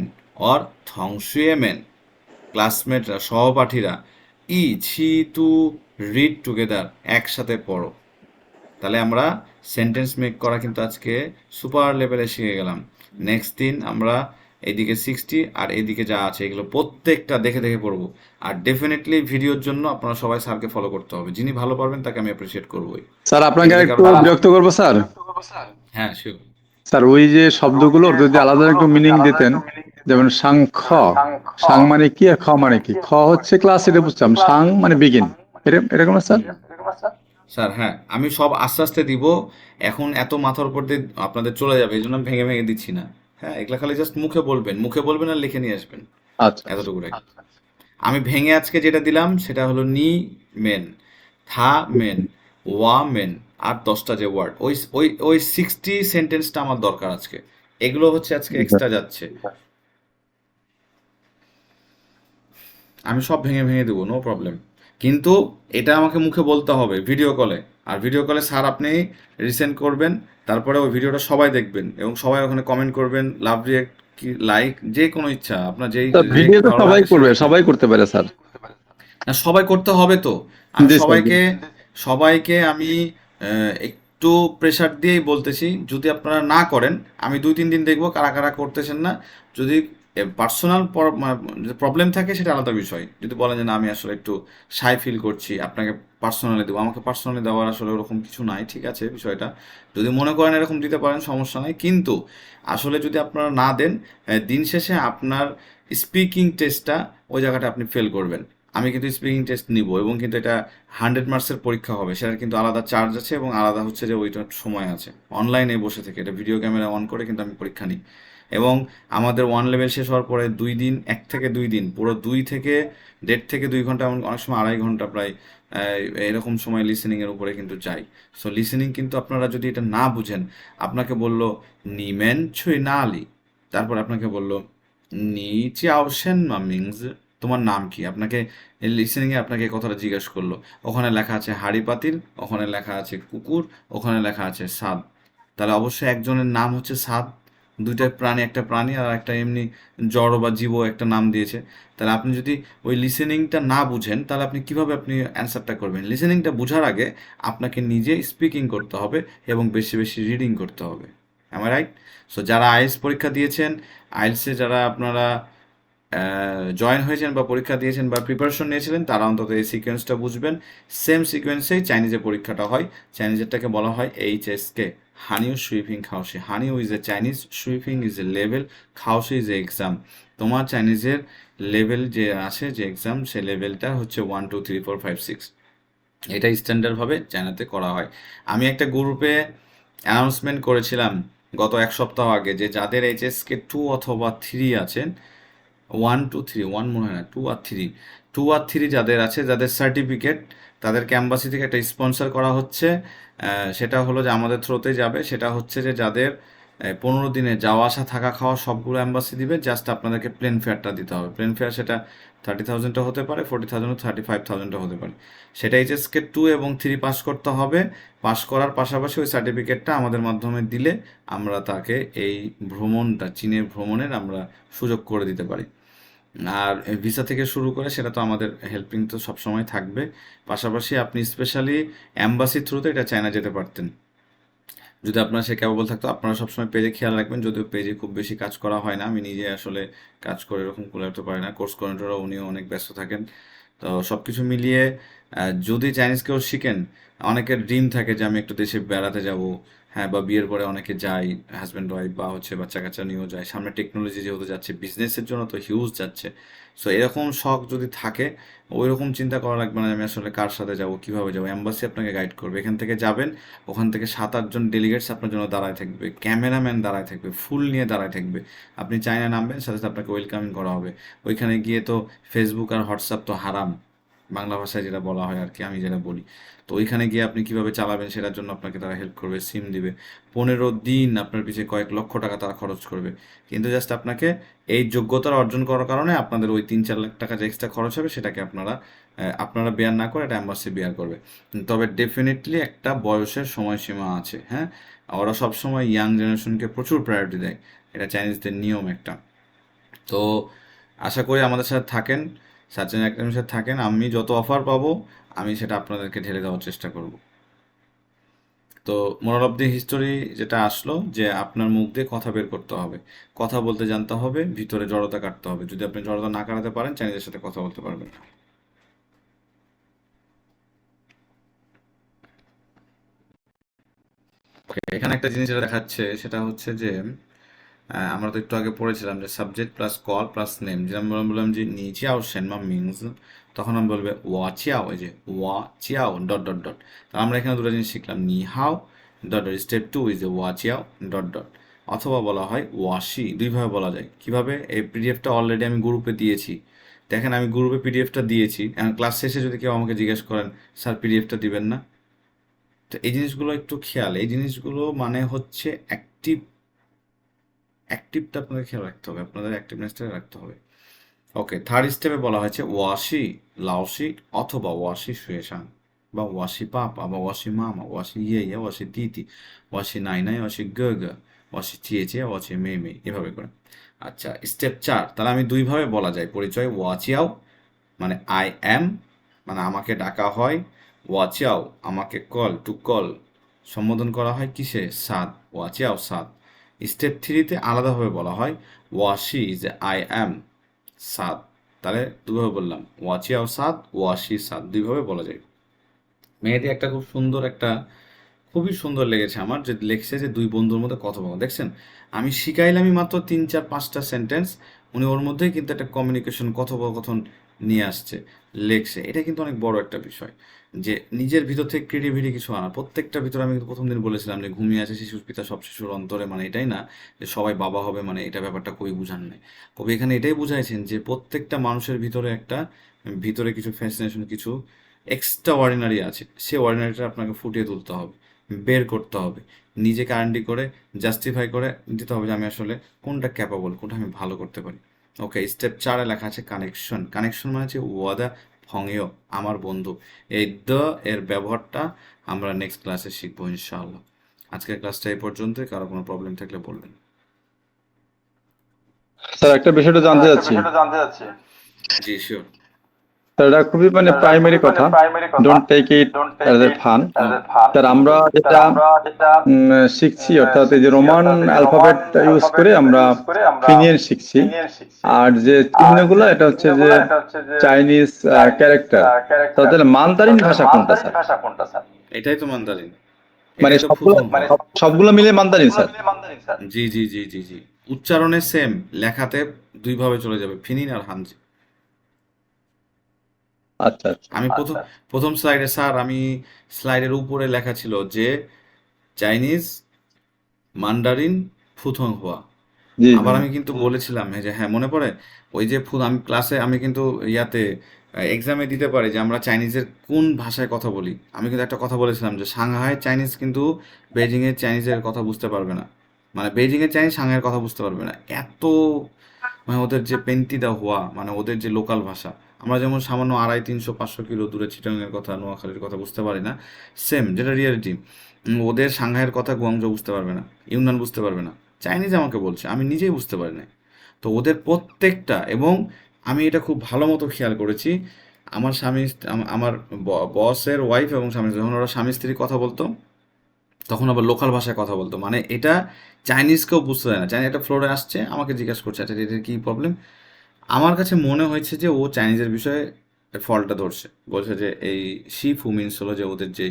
অর থংশুয়েমেন ক্লাসমেটরা সহপাঠীরা ই ছি টু রিড টুগেদার একসাথে পড়ো তাহলে আমরা সেন্টেন্স মেক করা কিন্তু আজকে সুপার লেভেলে শিখে গেলাম নেক্সট দিন আমরা এইদিকে 60 আর এইদিকে যা আছে এগুলো প্রত্যেকটা দেখে দেখে পড়বো আর ডেফিনেটলি ভিডিওর জন্য আপনারা সবাই স্যারকে ফলো করতে হবে যিনি ভালো পারবেন তাকে আমি অ্যাপ্রিসিয়েট করবোই স্যার আপনাকে আর একটু বিরক্ত করবো স্যার হ্যাঁ শিওর স্যার ওই যে শব্দগুলোর যদি আলাদা একটু মিনিং দিতেন যেমন সাং মানে কি আর খ মানে কি খ হচ্ছে ক্লাস এটা বুঝতাম সাং মানে বিগিন এরকম না স্যার স্যার হ্যাঁ আমি সব আস্তে আস্তে দিব এখন এত মাথার উপর দিয়ে আপনাদের চলে যাবে এই জন্য আমি ভেঙে ভেঙে দিচ্ছি না হ্যাঁ এগুলা খালি জাস্ট মুখে বলবেন আর লিখে নিয়ে আসবেন আচ্ছা এতটুকুই আমি ভেঙে আজকে যেটা দিলাম সেটা হলো নি মেন থা মেন ওয়া মেন আর 10টা যে ওয়ার্ড ওই 60 সেন্টেন্সটা আমার দরকার আজকে এগুলো হচ্ছে আজকে এক্সট্রা যাচ্ছে আমি সব ভেঙে ভেঙে দেবো নো প্রবলেম কিন্তু এটা আমাকে মুখে বলতে হবে ভিডিও কলে। আর ভিডিও কলে স্যার আপনি রিসেন্ড করবেন, তারপরে ওই ভিডিওটা সবাই দেখবেন এবং সবাই ওখানে কমেন্ট করবেন, লাভ রিয়েক্ট কি লাইক যে কোনো ইচ্ছা আপনার যেই তা ভিডিও তো ভালো সবাই লাগে করবে, সবাই করতে পারে স্যার। না, সবাই করতে হবে তো। আমি জি স্যার, জি। সবাইকে আমি একটু প্রেশার দিয়েই বলতেছি, যদি আপনারা না করেন আমি 2-3 দিন দেখবো কারা কারা করতেছেন না। যদি পার্সোনাল প্রবলেম থাকে সেটা আলাদা বিষয়। যদি বলেন যে না আমি আসলে একটু শাই ফিল করছি, আপনাকে পার্সোনালি দেবো, আমাকে পার্সোনালি দেওয়ার আসলে ওরকম কিছু নাই, ঠিক আছে বিষয়টা। যদি মনে করেন এরকম দিতে পারেন সমস্যা নাই, কিন্তু আসলে যদি আপনারা না দেন, দিন শেষে আপনার স্পিকিং টেস্টটা ওই জায়গাটা আপনি ফেল করবেন। আমি কিন্তু স্পিকিং টেস্ট নিব এবং কিন্তু এটা 100 মার্কসের পরীক্ষা হবে, সেটার কিন্তু আলাদা চার্জ আছে এবং আলাদা হচ্ছে যে ওইটার সময় আছে। অনলাইনে বসে থেকে এটা ভিডিও ক্যামেরা অন করে কিন্তু আমি পরীক্ষা নিই। এবং আমাদের 1 লেভেল শেষ হওয়ার পরে 2 দিন, 1 থেকে 2 দিন, পুরো 1.5 থেকে 2 ঘন্টা, এমন অনেক সময় 2.5 ঘন্টা প্রায় এরকম সময় লিসেনিংয়ের উপরে কিন্তু যাই। সো লিসেনিং কিন্তু আপনারা যদি এটা না বুঝেন, আপনাকে বলল নিমেন ছুই না আলি, তারপর আপনাকে বলল নি চিয়াও সেন মা মিংস, তোমার নাম কি, আপনাকে লিসেনিংয়ে আপনাকে এই কথাটা জিজ্ঞেস করলো। ওখানে লেখা আছে হাঁড়ি পাতিল, ওখানে লেখা আছে কুকুর, ওখানে লেখা আছে সাদ। তাহলে অবশ্যই একজনের নাম হচ্ছে সাদ, দুইটা প্রাণী, একটা প্রাণী আর একটা এমনি জড় বা জীব একটা নাম দিয়েছে। তাহলে আপনি যদি ওই লিসেনিংটা না বুঝেন তাহলে আপনি কিভাবে আপনি অ্যান্সারটা করবেন? লিসেনিংটা বোঝার আগে আপনাকে নিজে স্পিকিং করতে হবে এবং বেশি বেশি রিডিং করতে হবে। am I right? সো যারা আইএলটিএস পরীক্ষা দিয়েছেন, আইএলটিএসে যারা আপনারা জয়েন হয়েছেন বা পরীক্ষা দিয়েছেন বা প্রিপারেশন নিয়েছিলেন, তারা অন্তত এই সিকোয়েন্সটা বুঝবেন। সেম সিকোয়েন্সেই চাইনিজে পরীক্ষাটা হয়। চাইনিজেরটাকে বলা হয় এইচএসকে, হানিউ সুইপিং খাওসি। হানিউ ইজ এ চাইনিজ, সুইপিং ইজ এ লেভেল, খাওসি ইজ এ এক্সাম। তোমার চাইনিজের লেভেল যে আছে, যে এক্সাম, সে লেভেলটা হচ্ছে 1 2 3 4 5 6। এটা স্ট্যান্ডার্ডভাবে চায়নাতে করা হয়। আমি একটা গ্রুপে অ্যানাউন্সমেন্ট করেছিলাম গত 1 সপ্তাহ আগে যে যাদের এইচএসকে 2 অথবা 3 আছেন, 1 2 3, 1 মনে হয় না, 2 আর 3, 2 আর 3 যাদের আছে, যাদের সার্টিফিকেট, তাদেরকে অ্যাম্বাসি থেকে একটা স্পন্সর করা হচ্ছে। সেটা হলো যে আমাদের থ্রোতে যাবে, সেটা হচ্ছে যে যাদের 15 দিনে যাওয়া আসা থাকা খাওয়া সবগুলো অ্যাম্বাসি দিবে, জাস্ট আপনাদেরকে প্লেন ফেয়ারটা দিতে হবে। প্লেন ফেয়ার সেটা 30,000টা হতে পারে, 40,000 35,000টা হতে পারে। সেটা এইচএসকে 2 এবং 3 পাস করতে হবে। পাস করার পাশাপাশি ওই সার্টিফিকেটটা আমাদের মাধ্যমে দিলে আমরা তাকে এই ভ্রমণটা, চীনের ভ্রমণের আমরা সুযোগ করে দিতে পারি। আর ভিসা থেকে শুরু করে সেটা তো আমাদের হেল্পিং তো সবসময় থাকবে। পাশাপাশি আপনি স্পেশালি অ্যাম্বাসির থ্রুতে এটা চায়না যেতে পারতেন যদি আপনার সে ক্যাপেবল থাকতো। আপনারা সবসময় পেজে খেয়াল রাখবেন, যদিও পেজে খুব বেশি কাজ করা হয় না, আমি নিজে আসলে কাজ করে এরকম করে উঠতে পারি না, কোর্স কোঅর্ডিনেটরও উনিও অনেক ব্যস্ত থাকেন। তো সব কিছু মিলিয়ে যদি চাইনিজ কেউ শিখেন, অনেকের ড্রিম থাকে যে আমি একটু দেশে বেড়াতে যাব, হ্যাঁ, বা বিয়ের পরে অনেকে যায়, হাজব্যান্ড ওয়াইফ বা হচ্ছে বাচ্চা কাচ্চা নিয়েও যায়, সামনে টেকনোলজি যেহেতু যাচ্ছে, বিজনেসের জন্য তো হিউজ যাচ্ছে। সো এরকম শখ যদি থাকে, ওই রকম চিন্তা করা লাগবে না যে আমি আসলে কার সাথে যাব, কিভাবে যাব। অ্যাম্বাসি আপনাকে গাইড করবে। এখান থেকে যাবেন, ওখান থেকে 7-8 জন ডেলিগেটস আপনার জন্য দাঁড়ায় থাকবে, ক্যামেরাম্যান দাঁড়ায় থাকবে, ফুল নিয়ে দাঁড়ায় থাকবে। আপনি চায়না নামবেন, সাথে সাথে আপনাকে ওয়েলকামিং করা হবে। ওইখানে গিয়ে তো ফেসবুক আর হোয়াটসঅ্যাপ তো হারাম, বাংলা ভাষায় যেটা বলা হয় আর কি, আমি যেটা বলি। তো ওইখানে গিয়ে আপনি কিভাবে চালাবেন সেটার জন্য আপনাকে তারা হেল্প করবে, সিম দিবে। 15 দিন আপনার পিছিয়ে কয়েক লক্ষ টাকা তারা খরচ করবে। কিন্তু জাস্ট আপনাকে এই যোগ্যতা অর্জন করার কারণে আপনাদের ওই 3-4 লাখ টাকা যে এক্সট্রা খরচ হবে সেটাকে আপনারা বেয়ার না করে এটা অ্যাম্বাসি বেয়ার করবে। তবে ডেফিনেটলি একটা বয়সের সময়সীমা আছে, হ্যাঁ। ওরা সবসময় ইয়াং জেনারেশনকে প্রচুর প্রায়োরিটি দেয়, এটা চাইনিজদের নিয়ম একটা। তো আশা করি আমাদের সাথে থাকেন, সার্জেন একাডেমির সাথে থাকেন। আমি যত অফার পাবো আমি সেটা আপনাদেরকে ঢেলে দেওয়ার চেষ্টা করব। তো মোরাল অফ দি হিস্টোরি যেটা আসলো যে আপনার মুখ দিয়ে কথা বের করতে হবে, কথা বলতে জানতে হবে, ভিতরে জড়তা কাটতে হবে। যদি আপনি জড়তা না কাটাতে পারেন, চাইনিজের সাথে কথা বলতে পারবেন না। ওকে, এখানে একটা জিনিস যেটা দেখাচ্ছে সেটা হচ্ছে যে আমরা তো একটু আগে পড়েছিলাম যে subject plus call plus name. যে আমি বললাম যে নি চিয়াও সেনমা মিংস, তখন আমি বলবে ওয়া চিয়াও, এই যে ওয়া চিয়াও ডট ডট ডট। তাহলে আমরা এখানে দুটো জিনিস শিখলাম, নি হাও ডট ডট, স্টেপ 2 ইজ যে ওয়া চিয়াও ডট ডট। অথবা বলা হয় ওয়াশি, দুইভাবে বলা যায়। কিভাবে? এই পিডিএফটা অলরেডি আমি গ্রুপে দিয়েছি। দেখেন আমি গ্রুপে পিডিএফটা দিয়েছি, এখন ক্লাস শেষে যদি কেউ আমাকে জিজ্ঞেস করেন স্যার পিডিএফটা দিবেন না, তো এই জিনিসগুলো একটু খেয়াল। এই জিনিসগুলো মানে হচ্ছে অ্যাক্টিভটা আপনাদের খেয়াল রাখতে হবে, আপনাদের অ্যাক্টিভনেসটা রাখতে হবে। ওকে, থার্ড স্টেপে বলা হয়েছে ওয়াশি লাওশি অথবা ওয়াশি শুয়েশাং বা ওয়াশি পাপা বা ওয়াশি মামা ওয়াশি ইয়ে ইয়ে ওয়াশি তিতি ওয়াশি নাই নাই ওয়াশি গে গে ওয়াশি চিয়ে চিয়ে ওয়াশি মে মে এভাবে করে। আচ্ছা, স্টেপ 4, তাহলে আমি দুইভাবে বলা যায় পরিচয়। ওয়াচিয়াও মানে আই অ্যাম, মানে আমাকে ডাকা হয়। ওয়াচিয়াও আমাকে কল টু কল সম্বোধন করা হয় কিসে? সাদ, ওয়াচিয়াও সাদ। স্টেপ 3তে আলাদাভাবে বলা হয় ওয়াশি ইজ আই অ্যাম সাদ। তাহলে দুভাবে বললাম, ওয়াচিয়াও সাদ, ওয়াশি সাদ, দুইভাবে বলা যায়। মেয়েটি একটা খুব সুন্দর একটা খুবই সুন্দর লেগেছে আমার, যে লেখছে যে দুই বন্ধুর মধ্যে কথোপকথন। দেখছেন, আমি শিখাইলামই মাত্র 3 4 5টা সেন্টেন্স, উনি ওর মধ্যেই কিন্তু একটা কমিউনিকেশন কথোপকথন নিয়ে আসছে, লেখছে। এটা কিন্তু অনেক বড় একটা বিষয়, যে নিজের ভিতর থেকে ক্রিয়েটিভিটি কিছু আনা। প্রত্যেকটা ভিতরে আমি কিন্তু প্রথম দিন বলেছিলাম যে ঘুমিয়ে আছে শিশুর পিতা সব শিশুর অন্তরে, মানে এটাই না যে সবাই বাবা হবে, মানে এটা ব্যাপারটা কবি বুঝান নাই। কবি এখানে এটাই বুঝাইছেন যে প্রত্যেকটা মানুষের ভিতরে একটা ভিতরে কিছু ফ্যাসিনেশন, কিছু এক্সট্রা অর্ডিনারি আছে, সে অর্ডিনারিটা আপনাকে ফুটিয়ে তুলতে হবে, বের করতে হবে, নিজেকে আর্নডি করে জাস্টিফাই করে দিতে হবে যে আমি আসলে কোনটা ক্যাপাবল, কোনটা আমি ভালো করতে পারি। ওকে, স্টেপ 4-এ লেখা আছে কানেকশন। কানেকশন মানে হচ্ছে ওয়াদা ফংয়েও আমার বন্ধু। এই দ্য এর ব্যবহারটা আমরা নেক্সট ক্লাসে শিখবো ইনশাআল্লাহ। আজকের ক্লাসটা এই পর্যন্তই, কারো কোনো প্রবলেম থাকলে বলবেন। স্যার একটা বিষয়টা জানতে চাচ্ছি। জি শিওর। স্যার এটা খুবই মানে প্রাইমারি কথা, don't take it as a fun. Sir আমরা যেটা শিখছি, অর্থাৎ এই যে রোমান অ্যালফাবেট ইউজ করে আমরা ফিনিয়ান শিখছি, আর যে চিহ্নগুলো এটা হচ্ছে যে চাইনিজ ক্যারেক্টার। তাহলে মান্দারিন ভাষা কোনটা স্যার? এটাই তো মান্দারিন, মানে এটাই তো ফুথং। সবগুলো মিলে মান্দারিন স্যার? জি জি জি জি জি, উচ্চারণে সেম, লেখাতে দুইভাবে চলে যাবে, ফিনিন আর হানজি। আচ্ছা আচ্ছা। আমি প্রথম স্লাইডে স্যার, আমি স্লাইডের উপরে লেখা ছিল যে চাইনিজ মান্ডারিন ফুথং হোয়া। জি আবার জি। আমি কিন্তু বলেছিলাম যে হ্যাঁ মনে পড়ে, ওই যে আমি ক্লাসে আমি কিন্তু ইয়াতে এক্সামে দিতে পারি যে আমরা চাইনিজের কোন ভাষায় কথা বলি। আমি কিন্তু একটা কথা বলেছিলাম যে সাংহাই চাইনিজ কিন্তু বেজিংয়ের চাইনিজের কথা বুঝতে পারবে না, মানে বেজিংয়ের চাইনিজ সাংহাইয়ের কথা বুঝতে পারবে না। এত মানে ওদের যে পেন্টিদা হওয়া, মানে ওদের যে লোকাল ভাষা, আমরা যেমন সামান্য 250-300-500 কিলো দূরে চিটাংয়ের কথা, নোয়াখালীর কথা বুঝতে পারি না, সেম যেটা রিয়ালিটি, ওদের সাংহাইয়ের কথা গুয়াংজো বুঝতে পারবে না, ইউনান বুঝতে পারবে না। চাইনিজ আমাকে বলছে, আমি নিজেই বুঝতে পারি না। তো ওদের প্রত্যেকটা, এবং আমি এটা খুব ভালো মতো খেয়াল করেছি, আমার স্বামী আমার বসের ওয়াইফ এবং স্বামী যখন ওরা স্বামী স্ত্রী কথা বলতো, তখন আবার লোকাল ভাষায় কথা বলতো, মানে এটা চাইনিজকেও বুঝতে দেয় না। চাইনিজ একটা ফ্লোরে আসছে, আমাকে জিজ্ঞাসা করছে আচ্ছা এটার কী প্রবলেম। আমার কাছে মনে হয়েছে যে ও চাইনিজের বিষয়ে ফল্টটা ধরছে, বলছে যে এই শিফু মিনস হলো যে ওদের যে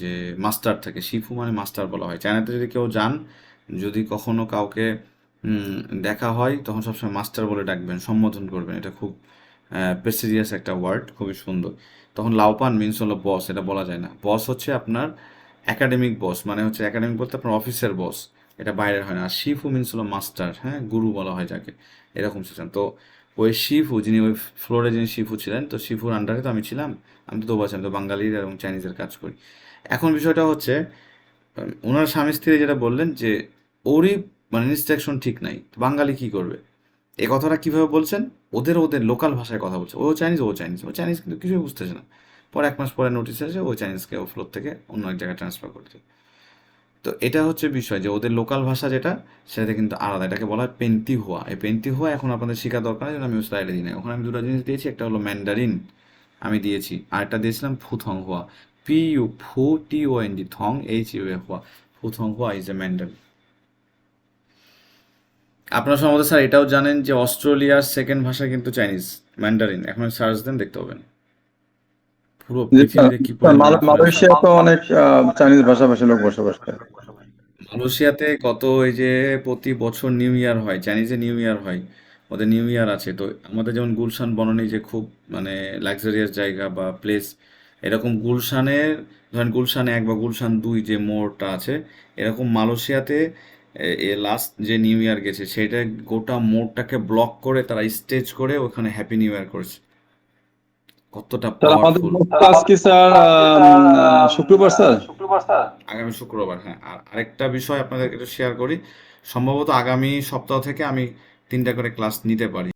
যে মাস্টার থাকে, শিফু মানে মাস্টার বলা হয়। চায়নাতে যদি কেউ যান, যদি কখনো কাউকে দেখা হয়, তখন সবসময় মাস্টার বলে ডাকবেন, সম্বোধন করবেন। এটা খুব প্রেস্টিজিয়াস একটা ওয়ার্ড, খুবই সুন্দর। তখন লাওপান মিনস হলো বস, এটা বলা যায় না। বস হচ্ছে আপনার একাডেমিক বস, মানে হচ্ছে একাডেমিক বলতে আপনার অফিসের বস, এটা বাইরের হয় না। আর শিফু মিনস হলো মাস্টার, হ্যাঁ, গুরু বলা হয় যাকে, এরকম সিস্টেম। তো ওই শিফু, যিনি ওই ফ্লোরে যিনি শিফু ছিলেন, তো শিফুর আন্ডারে তো আমি ছিলাম। আমি তো বলছি আমি তো বাঙালির এবং চাইনিজের কাজ করি। এখন বিষয়টা হচ্ছে ওনার স্বামী স্ত্রী যেটা বললেন যে ওরই মানে ইনস্ট্রাকশন ঠিক নাই, বাঙালি কি করবে। এই কথাটা কিভাবে বলছেন, ওদের লোকাল ভাষায় কথা বলছে। ও চাইনিজ কিন্তু কিছুই বুঝতেছে না। পরে 1 মাস পরে নোটিস আসে ও চাইনিজকে ও ফ্লোর থেকে অন্য এক জায়গায় ট্রান্সফার করতে। তো এটা হচ্ছে বিষয়, যে ওদের লোকাল ভাষা যেটা, সেটা কিন্তু আলাদা, এটাকে বলা হয় পেন্টি হুয়া। এই পেন্টি হুয়া এখন আপনাদের শেখা দরকার, যেন আমি স্লাইডে দিই না। ওখানে আমি দুটো জিনিস দিয়েছি, একটা হলো ম্যান্ডারিন আমি দিয়েছি, আর একটা দিয়েছিলাম ফুথং হুয়া, PU TONG থং HUA হুয়া। ফুথং হুয়া ইজ এ ম্যান্ডারিন। আপনারা সম্ভবত স্যার এটাও জানেন যে অস্ট্রেলিয়ার সেকেন্ড ভাষা কিন্তু চাইনিজ, ম্যান্ডারিন। এখন সার্চ দেন, দেখতে পাবেন পুরো জি স্যার। পৃথিবীতে কি পরিমাণ মালয়েশিয়া তো অনেক চাইনিজ ভাষাভাষী লোক বসবাস করে। মালয়েশিয়াতে কত এই যে প্রতি বছর নিউ ইয়ার হয়, চাইনিজে নিউ ইয়ার হয়, ওদের নিউ ইয়ার আছে। তো আমাদের যেমন গুলশান বনানী যে খুব মানে লাক্সারিয়াস জায়গা বা প্লেস, এরকম গুলশানের, ধরেন গুলশান 1 বা গুলশান 2 যে মোড়টা আছে, এরকম মালয়েশিয়াতে লাস্ট যে নিউ ইয়ার গেছে, সেটা গোটা মোড়টাকে ব্লক করে তারা স্টেজ করে ওখানে হ্যাপি নিউ ইয়ার করেছে। কতটা স্যার আমাদের পাওয়ারফুল। ক্লাস কি স্যার শুক্রবার স্যার? আগামী শুক্রবার, হ্যাঁ। আর আরেকটা বিষয় আপনাদেরকে একটু শেয়ার করি, সম্ভবত আগামী সপ্তাহ থেকে আমি 3টা করে ক্লাস নিতে পারি।